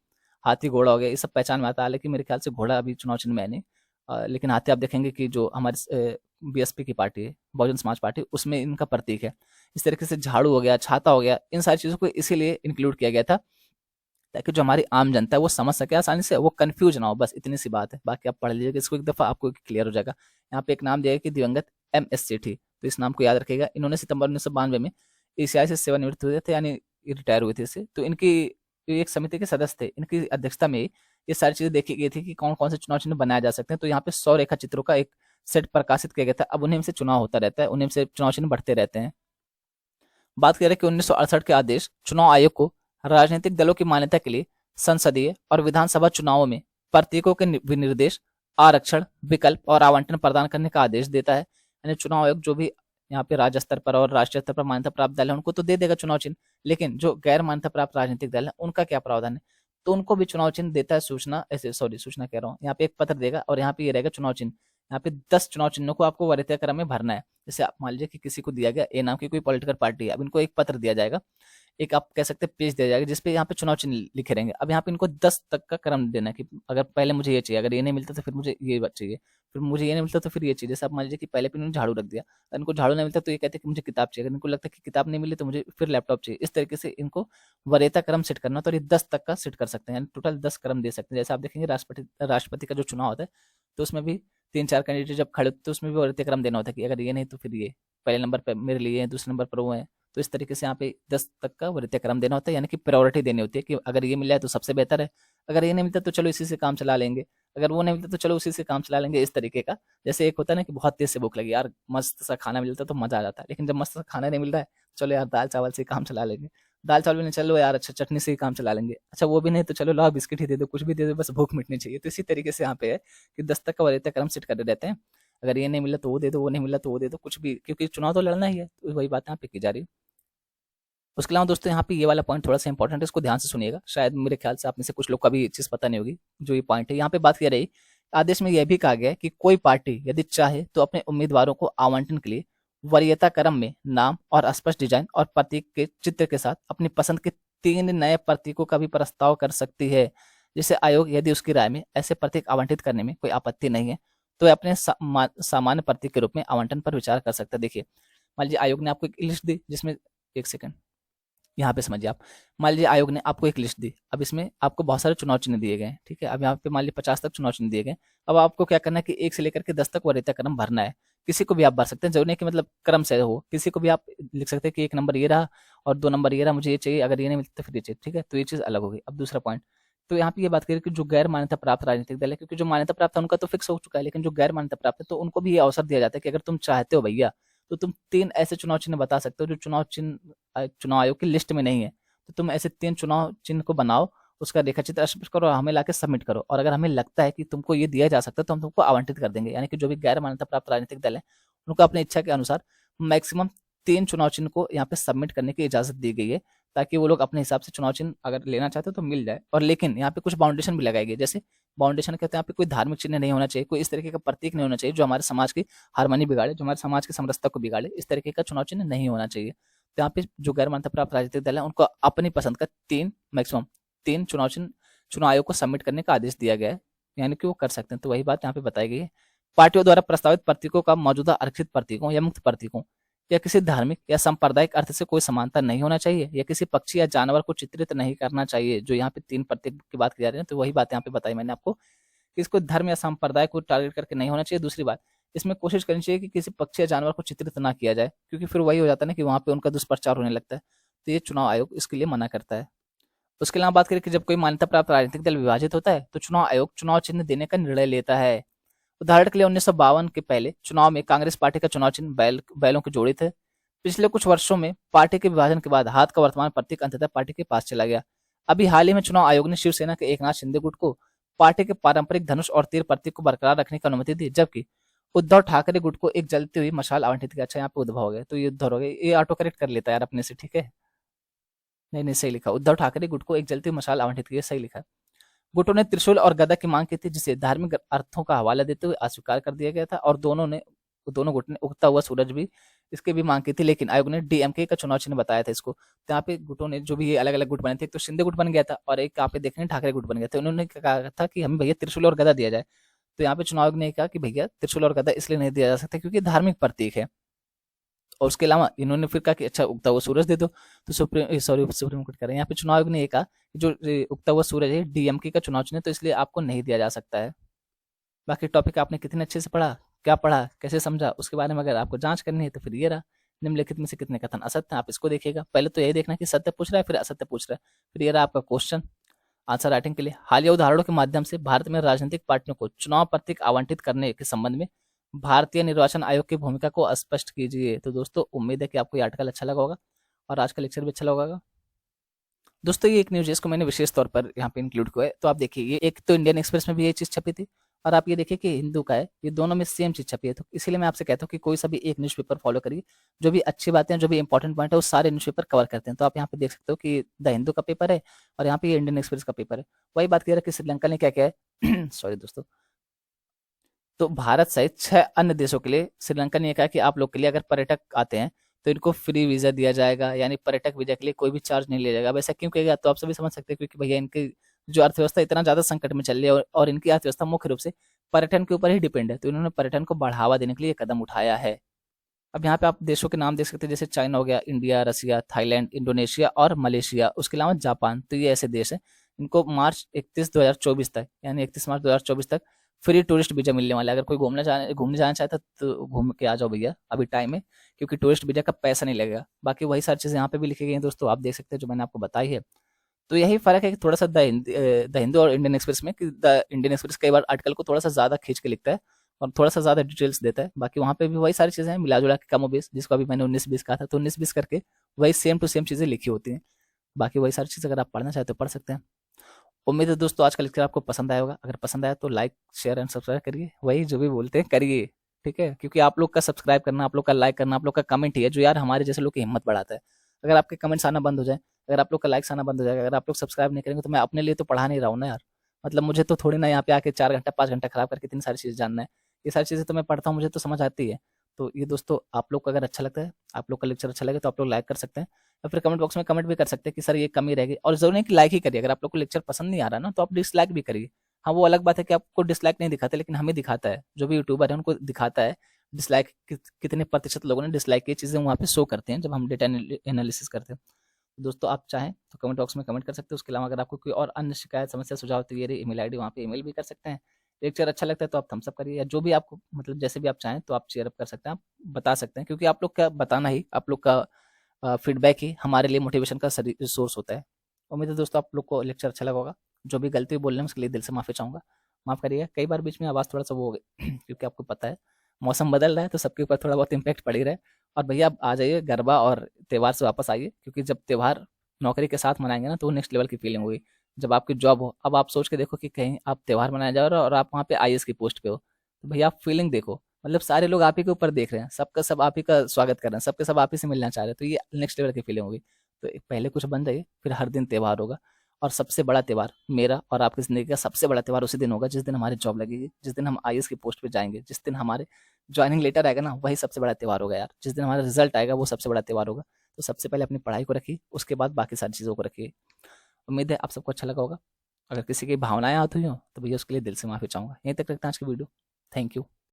Speaker 1: हाथी घोड़ा हो गया, ये सब पहचान में आता है। लेकिन मेरे ख्याल से घोड़ा अभी चुनाव चिन्ह में है नहीं। लेकिन हाथी आप देखेंगे कि जो हमारे बीएसपी की पार्टी है, बहुजन समाज पार्टी, उसमें इनका प्रतीक है। इस तरीके से झाड़ू हो गया, छाता हो गया, इन सारी चीजों को इसीलिए इंक्लूड किया गया था ताकि जो हमारी आम जनता है वो समझ सके आसानी से, वो कंफ्यूज ना हो। बस इतनी सी बात है, बाकी आप पढ़ लीजिएगा इसको एक दफा, आपको क्लियर हो जाएगा। यहाँ पे एक नाम दिया है कि दिवंगत MS सेठी, तो इस नाम को याद रखिएगा। इन्होंने सितंबर 1992 में एशियाई से सेवानिवृत्त हुए थे, यानी रिटायर हुए थे इससे। तो इनकी एक समिति के सदस्य थे, इनकी अध्यक्षता में ये सारी चीजें देखी गई थी कि कौन कौन से चुनाव चिन्ह बनाए जा सकते हैं। तो यहाँ पे 100 रेखा चित्रों का एक सेट प्रकाशित किया गया था। अब उन्हीं से चुनाव होता रहता है, उन्हीं से चुनाव चिन्ह बढ़ते रहते हैं। बात करें कि 1968 के आदेश चुनाव आयोग को राजनीतिक दलों की मान्यता के लिए संसदीय और विधानसभा चुनावों में प्रतीकों के विनिर्देश, आरक्षण, विकल्प और आवंटन प्रदान करने का आदेश देता है। यानी चुनाव आयोग जो भी यहाँ पे राज्य स्तर पर और राष्ट्रीय स्तर पर मान्यता प्राप्त दल है उनको तो दे देगा चुनाव चिन्ह, लेकिन जो गैर मान्यता प्राप्त राजनीतिक दल है उनका क्या प्रावधान है? तो उनको भी चुनाव चिन्ह देता है। सूचना ऐसे, सॉरी सूचना कह रहा हूँ, यहाँ पे एक पत्र देगा और यहाँ पे ये रहेगा चुनाव चिन्ह। यहाँ पे 10 चुनाव चिन्हों को आपको वरीयता क्रम में भरना है। जैसे आप मान लीजिए कि किसी को दिया गया ए नाम की कोई पॉलिटिकल पार्टी है, अब इनको एक पत्र दिया जाएगा, एक आप कह सकते हैं पेज दिया जाएगा जिसपे यहाँ पे चुनाव चिन्ह लिखे रहेंगे। अब यहाँ पे इनको 10 तक का क्रम देना है कि अगर पहले मुझे ये चाहिए, अगर ये नहीं मिलता तो फिर मुझे ये चाहिए, फिर मुझे ये नहीं मिलता तो फिर ये चाहिए। जैसे आप मान लीजिए कि पहले पे इन्होंने झाड़ू रख दिया, अगर इनको झाड़ू नहीं मिलता तो ये कहते हैं कि मुझे किताब चाहिए, अगर इनको लगता है कि किताब नहीं मिली तो मुझे फिर लैपटॉप चाहिए। इस तरीके से इनको वरीयता क्रम सेट करना, तो ये 10 तक का सेट कर सकते हैं, यानी टोटल 10 क्रम दे सकते हैं। जैसे आप देखेंगे राष्ट्रपति का जो चुनाव होता है तो उसमें भी 3-4 कैंडिडेट जब खड़े होते हैं तो उसमें भी वरीयता क्रम देना होता है कि अगर ये नहीं तो फिर ये, पहले नंबर पर मेरे लिए है, दूसरे नंबर पर वो है। तो इस तरीके से यहाँ पे 10 तक का वरीयता क्रम देना होता है, यानी कि प्रायोरिटी देनी होती है कि अगर ये मिल जाए तो सबसे बेहतर है, अगर ये नहीं मिलता तो चलो इसी से काम चला लेंगे, अगर वो नहीं मिलता तो चलो उसी से काम चला लेंगे, इस तरीके का। जैसे एक होता है ना कि बहुत तेज से भूख लगी यार, मस्त सा खाना मिलता तो मजा आ जाता है, लेकिन जब मस्त सा खाना नहीं मिल रहा है, चलो यार दाल चावल से ही काम चला लेंगे, दाल चावल भी नहीं, चलो यार अच्छा चटनी से ही काम चला लेंगे, अच्छा वो भी नहीं तो चलो लाओ बिस्किट ही दे दो, कुछ भी दे दो, बस भूख मिटनी चाहिए। तो इसी तरीके से यहाँ पे है कि 10 तक का वरीयता क्रम सेट कर देते हैं। अगर ये नहीं मिला तो वो दे दो, वो नहीं मिला तो वो दे दो, कुछ भी, क्योंकि चुनाव तो लड़ना ही है। तो वही बात यहाँ पे की जा रही है। उसके अलावा दोस्तों यहाँ पे ये वाला पॉइंट थोड़ा सा इंपॉर्टेंट है, इसको ध्यान से सुनिएगा, शायद मेरे ख्याल से आप में से कुछ लोग का भी ये चीज़ पता नहीं होगी। जो ये पॉइंट है यहाँ पे बात की जा रही, आदेश में यह भी कहा गया है कि कोई पार्टी यदि चाहे तो अपने उम्मीदवारों को आवंटन के लिए वरीयता क्रम में नाम और स्पष्ट डिजाइन और प्रतीक के चित्र के साथ अपनी पसंद के 3 नए प्रतीकों का भी प्रस्ताव कर सकती है। जिसे आयोग यदि उसकी राय में ऐसे प्रतीक आवंटित करने में कोई आपत्ति नहीं है तो वह अपने सामान्य प्रतीक के रूप में आवंटन पर विचार कर सकता है। देखिए, मान लीजिए आयोग ने आपको एक लिस्ट दी जिसमें, एक सेकंड यहाँ पे समझिए आप, मान लीजिए आयोग ने आपको एक लिस्ट दी, अब इसमें आपको बहुत सारे चुनाव चिन्ह दिए गए हैं, ठीक है। अब यहाँ पे मान लीजिए 50 तक चुनाव चिन्ह दिए गए। अब आपको क्या करना है कि 1 से लेकर के 10 तक वरीयता क्रम भरना है। किसी को भी आप भर सकते हैं, जरूरी नहीं कि मतलब क्रम से हो, किसी को भी आप लिख सकते हैं कि 1 नंबर ये रहा और 2 नंबर ये रहा, मुझे ये चाहिए, अगर ये नहीं मिलता तो फिर ये चाहिए, ठीक है। तो ये चीज़ अलग हो गई। अब दूसरा पॉइंट, तो यहाँ पे ये बात करें कि जो गैर मान्यता प्राप्त राजनीतिक दल है, क्योंकि जो मान्यता प्राप्त है उनका तो फिक्स हो चुका है, लेकिन जो गैर मान्यता प्राप्त है तो उनको भी ये अवसर दिया जाता है कि अगर तुम चाहते हो भैया तो तुम 3 ऐसे चुनाव चिन्ह बता सकते हो जो चुनाव चिन्ह चुनाव आयोग की लिस्ट में नहीं है। तो तुम ऐसे 3 चुनाव चिन्ह को बनाओ, उसका रेखाचित्र स्पष्ट करो और हमें लाके सबमिट करो, और अगर हमें लगता है कि तुमको ये दिया जा सकता है तो हम तुमको आवंटित कर देंगे। यानी कि जो भी गैर मान्यता प्राप्त राजनीतिक दल है उनको अपनी इच्छा के अनुसार मैक्सिमम 3 चुनाव चिन्ह को यहाँ पे सबमिट करने की इजाजत दी गई है, ताकि वो लोग अपने हिसाब से चुनाव चिन्ह अगर लेना चाहते हो तो मिल जाए। और लेकिन यहाँ पे कुछ बाउंडेशन भी लगाई गई, जैसे बाउंडेशन कहते हैं यहाँ पे कोई धार्मिक चिन्ह नहीं होना चाहिए, कोई इस तरीके का प्रतीक नहीं होना चाहिए जो हमारे समाज की हारमोनी बिगाड़े, जो हमारे समाज की समरसता को बिगाड़े, इस तरीके का चुनाव चिन्ह नहीं होना चाहिए। तो यहाँ पे जो गैर मान्यता प्राप्त राजनीतिक दल है उनको अपनी पसंद का 3 मैक्सिमम 3 चुनाव चिन्ह चुनाव आयोग को सबमिट करने का आदेश दिया गया है, यानी कि वो कर सकते हैं। तो वही बात यहाँ पे बताई गई है। पार्टियों द्वारा प्रस्तावित प्रतीकों का मौजूदा आरक्षित प्रतीकों या मुक्त प्रतीकों या किसी धार्मिक या सांप्रदायिक अर्थ से कोई समानता नहीं होना चाहिए, या किसी पक्षी या जानवर को चित्रित नहीं करना चाहिए। जो यहाँ पे 3 प्रतीक की बात की जा रही है, तो वही बात यहाँ पे बताई मैंने आपको कि इसको धर्म या संप्रदाय को टारगेट करके नहीं होना चाहिए। दूसरी बात, इसमें कोशिश करनी चाहिए कि किसी पक्षी या जानवर को चित्रित ना किया जाए, क्योंकि फिर वही हो जाता है ना कि वहाँ पे उनका दुष्प्रचार होने लगता है। तो ये चुनाव आयोग इसके लिए मना करता है। उसके अलावा बात करें कि जब कोई मान्यता प्राप्त राजनीतिक दल विभाजित होता है तो चुनाव आयोग चुनाव चिन्ह देने का निर्णय लेता है। उदाहरण के लिए 1952 के पहले चुनाव में कांग्रेस पार्टी का चुनाव चिन्ह बैलों के जोड़े थे। पिछले कुछ वर्षों में पार्टी के विभाजन के बाद हाथ का वर्तमान प्रतीक अंततः पार्टी के पास चला गया। अभी हाल ही में चुनाव आयोग ने शिवसेना के एकनाथ शिंदे गुट को पार्टी के पारंपरिक धनुष और तीर प्रतीक को बरकरार रखने की अनुमति दी, जबकि उद्धव ठाकरे गुट को एक जलती हुई मशाल आवंटित किया। अच्छा, यहाँ पे उद्धव हो गए तो ये उद्धव हो गए, ये ऑटो करेक्ट कर लेता है यार अपने से, ठीक है। नहीं नहीं, सही लिखा, उद्धव ठाकरे गुट को एक जलती हुई मशाल आवंटित की, सही लिखा। गुटों ने त्रिशूल और गदा की मांग की थी, जिसे धार्मिक अर्थों का हवाला देते हुए अस्वीकार कर दिया गया था, और दोनों गुट ने उगता हुआ सूरज भी इसकी भी मांग की थी, लेकिन आयोग ने डीएमके का चुनाव चिन्ह बताया था इसको। तो यहाँ पे गुटों ने जो भी ये अलग अलग गुट बने थे, एक तो शिंदे गुट बन गया था और एक यहाँ पे देखेंगे ठाकरे गुट बन गया था। उन्होंने कहा था कि हमें भैया त्रिशूल और गदा दिया जाए। तो यहाँ पे चुनाव आयोग ने कहा कि भैया त्रिशूल और गदा इसलिए नहीं दिया जा सकता क्योंकि धार्मिक प्रतीक है। और उसके अलावा इन्होंने फिर कहा कि अच्छा उगता हुआ सूरज दे दो, तो सुप्रीम कोर्ट कह रहे हैं यहाँ पे चुनाव आयोग ने ये कहा कि जो उगता हुआ सूरज है डीएमके का चुनाव चिन्ह, तो इसलिए आपको नहीं दिया जा सकता है। बाकी टॉपिक आपने कितने अच्छे से पढ़ा, क्या पढ़ा, कैसे समझा, उसके बारे में अगर आपको जांच करनी है तो फिर ये रहा, निम्नलिखित में से कितने कथन असत्य हैं, आप इसको देखिएगा। पहले तो यही देखना कि सत्य पूछ रहा है फिर असत्य पूछ रहा है, फिर ये रहा आपका क्वेश्चन आंसर राइटिंग के लिए। हालिया उदाहरणों के माध्यम से भारत में राजनीतिक पार्टियों को चुनाव प्रतीक आवंटित करने के संबंध में भारतीय निर्वाचन आयोग की भूमिका को स्पष्ट कीजिए। तो दोस्तों उम्मीद है कि आपको ये आर्टिकल अच्छा लगा होगा और आज का लेक्चर भी अच्छा लगा होगा। दोस्तों ये एक न्यूज है, इसको मैंने विशेष तौर पर यहाँ पे इंक्लूड किया है। तो आप देखिए, ये एक तो इंडियन एक्सप्रेस में भी ये चीज़ छपी थी और आप ये देखिए कि हिंदू का है, ये दोनों में सेम चीज़ छपी है। तो इसीलिए मैं आपसे कहता हूँ कि कोई सा भी एक न्यूज़पेपर फॉलो करिए, जो भी अच्छी बातें हैं, जो भी इंपॉर्टेंट पॉइंट है, वो सारे न्यूज़पेपर कवर करते हैं। तो आप यहाँ पे देख सकते हो कि द हिंदू का पेपर है और यहाँ पे ये इंडियन एक्सप्रेस का पेपर है। वही बात कह रहा है कि श्रीलंका ने क्या क्या है सॉरी दोस्तों, तो भारत सहित 6 अन्य देशों के लिए श्रीलंका ने कहा कि आप लोग के लिए अगर पर्यटक आते हैं तो इनको फ्री वीजा दिया जाएगा, यानी पर्यटक वीजा के लिए कोई भी चार्ज नहीं लिया जाएगा। वैसा क्यों कहेगा, तो आप सभी समझ सकते हैं, क्योंकि भैया इनकी जो अर्थव्यवस्था इतना ज्यादा संकट में चल रही है और इनकी अर्थव्यवस्था मुख्य रूप से पर्यटन के ऊपर ही डिपेंड है, तो इन्होंने पर्यटन को बढ़ावा देने के लिए कदम उठाया है। अब यहाँ पे आप देशों के नाम देख सकते हैं, जैसे चाइना हो गया, इंडिया, रसिया, थाईलैंड, इंडोनेशिया और मलेशिया, उसके अलावा जापान। तो ये ऐसे देश हैं इनको मार्च 31 2024 तक, यानी 31 मार्च 2024 तक फ्री टूरिस्ट वीजा मिलने वाला है। अगर कोई घूमने जाना चाहता तो घूम के आ जाओ भैया, अभी टाइम है, क्योंकि टूरिस्ट वीजा का पैसा नहीं लगेगा। बाकी वही सारी चीजें यहाँ पे भी लिखी गई हैं दोस्तों, आप देख सकते हैं जो मैंने आपको बताई है। तो यही फर्क है कि थोड़ा सा द हिंदू और इंडियन एक्सप्रेस में, कि द इंडियन एक्सप्रेस कई बार आर्टिकल को थोड़ा सा ज्यादा खींच के लिखता है और थोड़ा सा ज्यादा डिटेल्स देता है। बाकी वहाँ पे भी वही सारी चीजें हैं मिला जुला के कम बेस, जिसको अभी मैंने 19-20 कहा था, तो 19-20 करके वही सेम टू सेम चीजें लिखी होती हैं। बाकी वही सारी चीज़ अगर आप पढ़ना चाहते हो पढ़ सकते हैं। उम्मीद है दोस्तों आज का लेक्चर आपको पसंद आया होगा। अगर पसंद आया तो लाइक शेयर एंड सब्सक्राइब करिए, वही जो भी बोलते हैं करिए, ठीक है। क्योंकि आप लोग का सब्सक्राइब करना, आप लोग का लाइक करना, आप लोग का कमेंट ही है जो यार हमारे जैसे लोग की हिम्मत बढ़ाता है। अगर आपके कमेंट्स आना बंद हो जाए, अगर आप लोग का लाइक्स आना बंद हो जाएगा, अगर आप लोग सब्सक्राइब नहीं करेंगे, तो मैं अपने लिए तो पढ़ा नहीं रहा हूँ ना यार। मतलब मुझे तो थोड़ी ना यहाँ पे आके 4 घंटा 5 घंटा खराब करके इतनी सारी चीज़ें जानना है। ये सारी चीज़ें तो मैं पढ़ता हूँ, मुझे तो समझ आती है। तो ये दोस्तों, आप लोग को अगर अच्छा लगता है, आप लोग का लेक्चर अच्छा लगे, तो आप लोग लाइक कर सकते हैं, या फिर कमेंट बॉक्स में कमेंट भी कर सकते हैं कि सर ये कमी रहेगी। और ज़रूरी नहीं कि लाइक ही करिए, अगर आप लोग को लेक्चर पसंद नहीं आ रहा ना, तो आप डिसलाइक भी करिए। हाँ, वो अलग बात है कि आपको डिसलाइक नहीं दिखाते, लेकिन हमें दिखाता है, जो भी यूट्यूबर है उनको दिखाता है डिसलाइक कितने प्रतिशत लोगों ने डिसलाइक की, चीज़ें वहाँ पे शो करते हैं जब हम डेटा एनालिसिस करते हैं। दोस्तों, आप चाहें तो कमेंट बॉक्स में कमेंट कर सकते हैं। उसके अलावा अगर आपको कोई और अन्य शिकायत, समस्या, सुझाव, तो ये रही ईमेल आईडी, वहाँ पे ईमेल भी कर सकते हैं। लेक्चर अच्छा लगता है तो आप थम्स अप करिए, या जो भी आपको मतलब जैसे भी आप चाहें तो आप चेयर अप कर सकते हैं, आप बता सकते हैं, क्योंकि आप लोग का बताना ही, आप लोग का फीडबैक ही हमारे लिए मोटिवेशन का सोर्स होता है। उम्मीद है दोस्तों आप लोग को लेक्चर अच्छा लगा होगा। जो भी गलती बोल रहे हैं उसके लिए दिल से माफ़ी चाहूँगा, माफ़ करिएगा। कई बार बीच में आवाज़ थोड़ा-सा वो हो गई क्योंकि आपको पता है मौसम बदल रहा है, तो सबके ऊपर थोड़ा बहुत इम्पैक्ट पड़ ही रहा है। और भैया आप आ जाइए गरबा और त्योहार से वापस आइए, क्योंकि जब त्योहार नौकरी के साथ मनाएँगे ना, तो वो नेक्स्ट लेवल की फीलिंग होगी। जब आपकी जॉब हो, अब आप सोच के देखो कि कहीं आप त्योहार मनाया जा रहा है और आप वहाँ पे आईएएस की पोस्ट पे हो, तो भैया आप फीलिंग देखो। मतलब सारे लोग आप ही के ऊपर देख रहे हैं, सबका सब आप ही का स्वागत कर रहे हैं, सबके सब आप ही से मिलना चाह रहे हैं, तो ये नेक्स्ट लेवल की फीलिंग होगी। तो पहले कुछ बन जाइए, फिर हर दिन त्योहार होगा। और सबसे बड़ा त्योहार मेरा और आपकी ज़िंदगी का सबसे बड़ा त्योहार उसी दिन होगा जिस दिन हमारी जॉब लगेगी, जिस दिन हम आईएएस की पोस्ट पे जाएँगे, जिस दिन हमारे जॉइनिंग लेटर आएगा ना, वही सबसे बड़ा त्योहार होगा यार। जिस दिन हमारा रिज़ल्ट आएगा वो सबसे बड़ा त्योहार होगा। तो सबसे पहले अपनी पढ़ाई को रखिए, उसके बाद बाकी सारी चीज़ों को रखिए। उम्मीद है आप सबको अच्छा लगा होगा। अगर किसी की भावनाएँ आहत हुई हों, तो भैया उसके लिए दिल से माफ़ी चाहूँगा। यहीं तक रखते हैं आज की वीडियो। Thank you.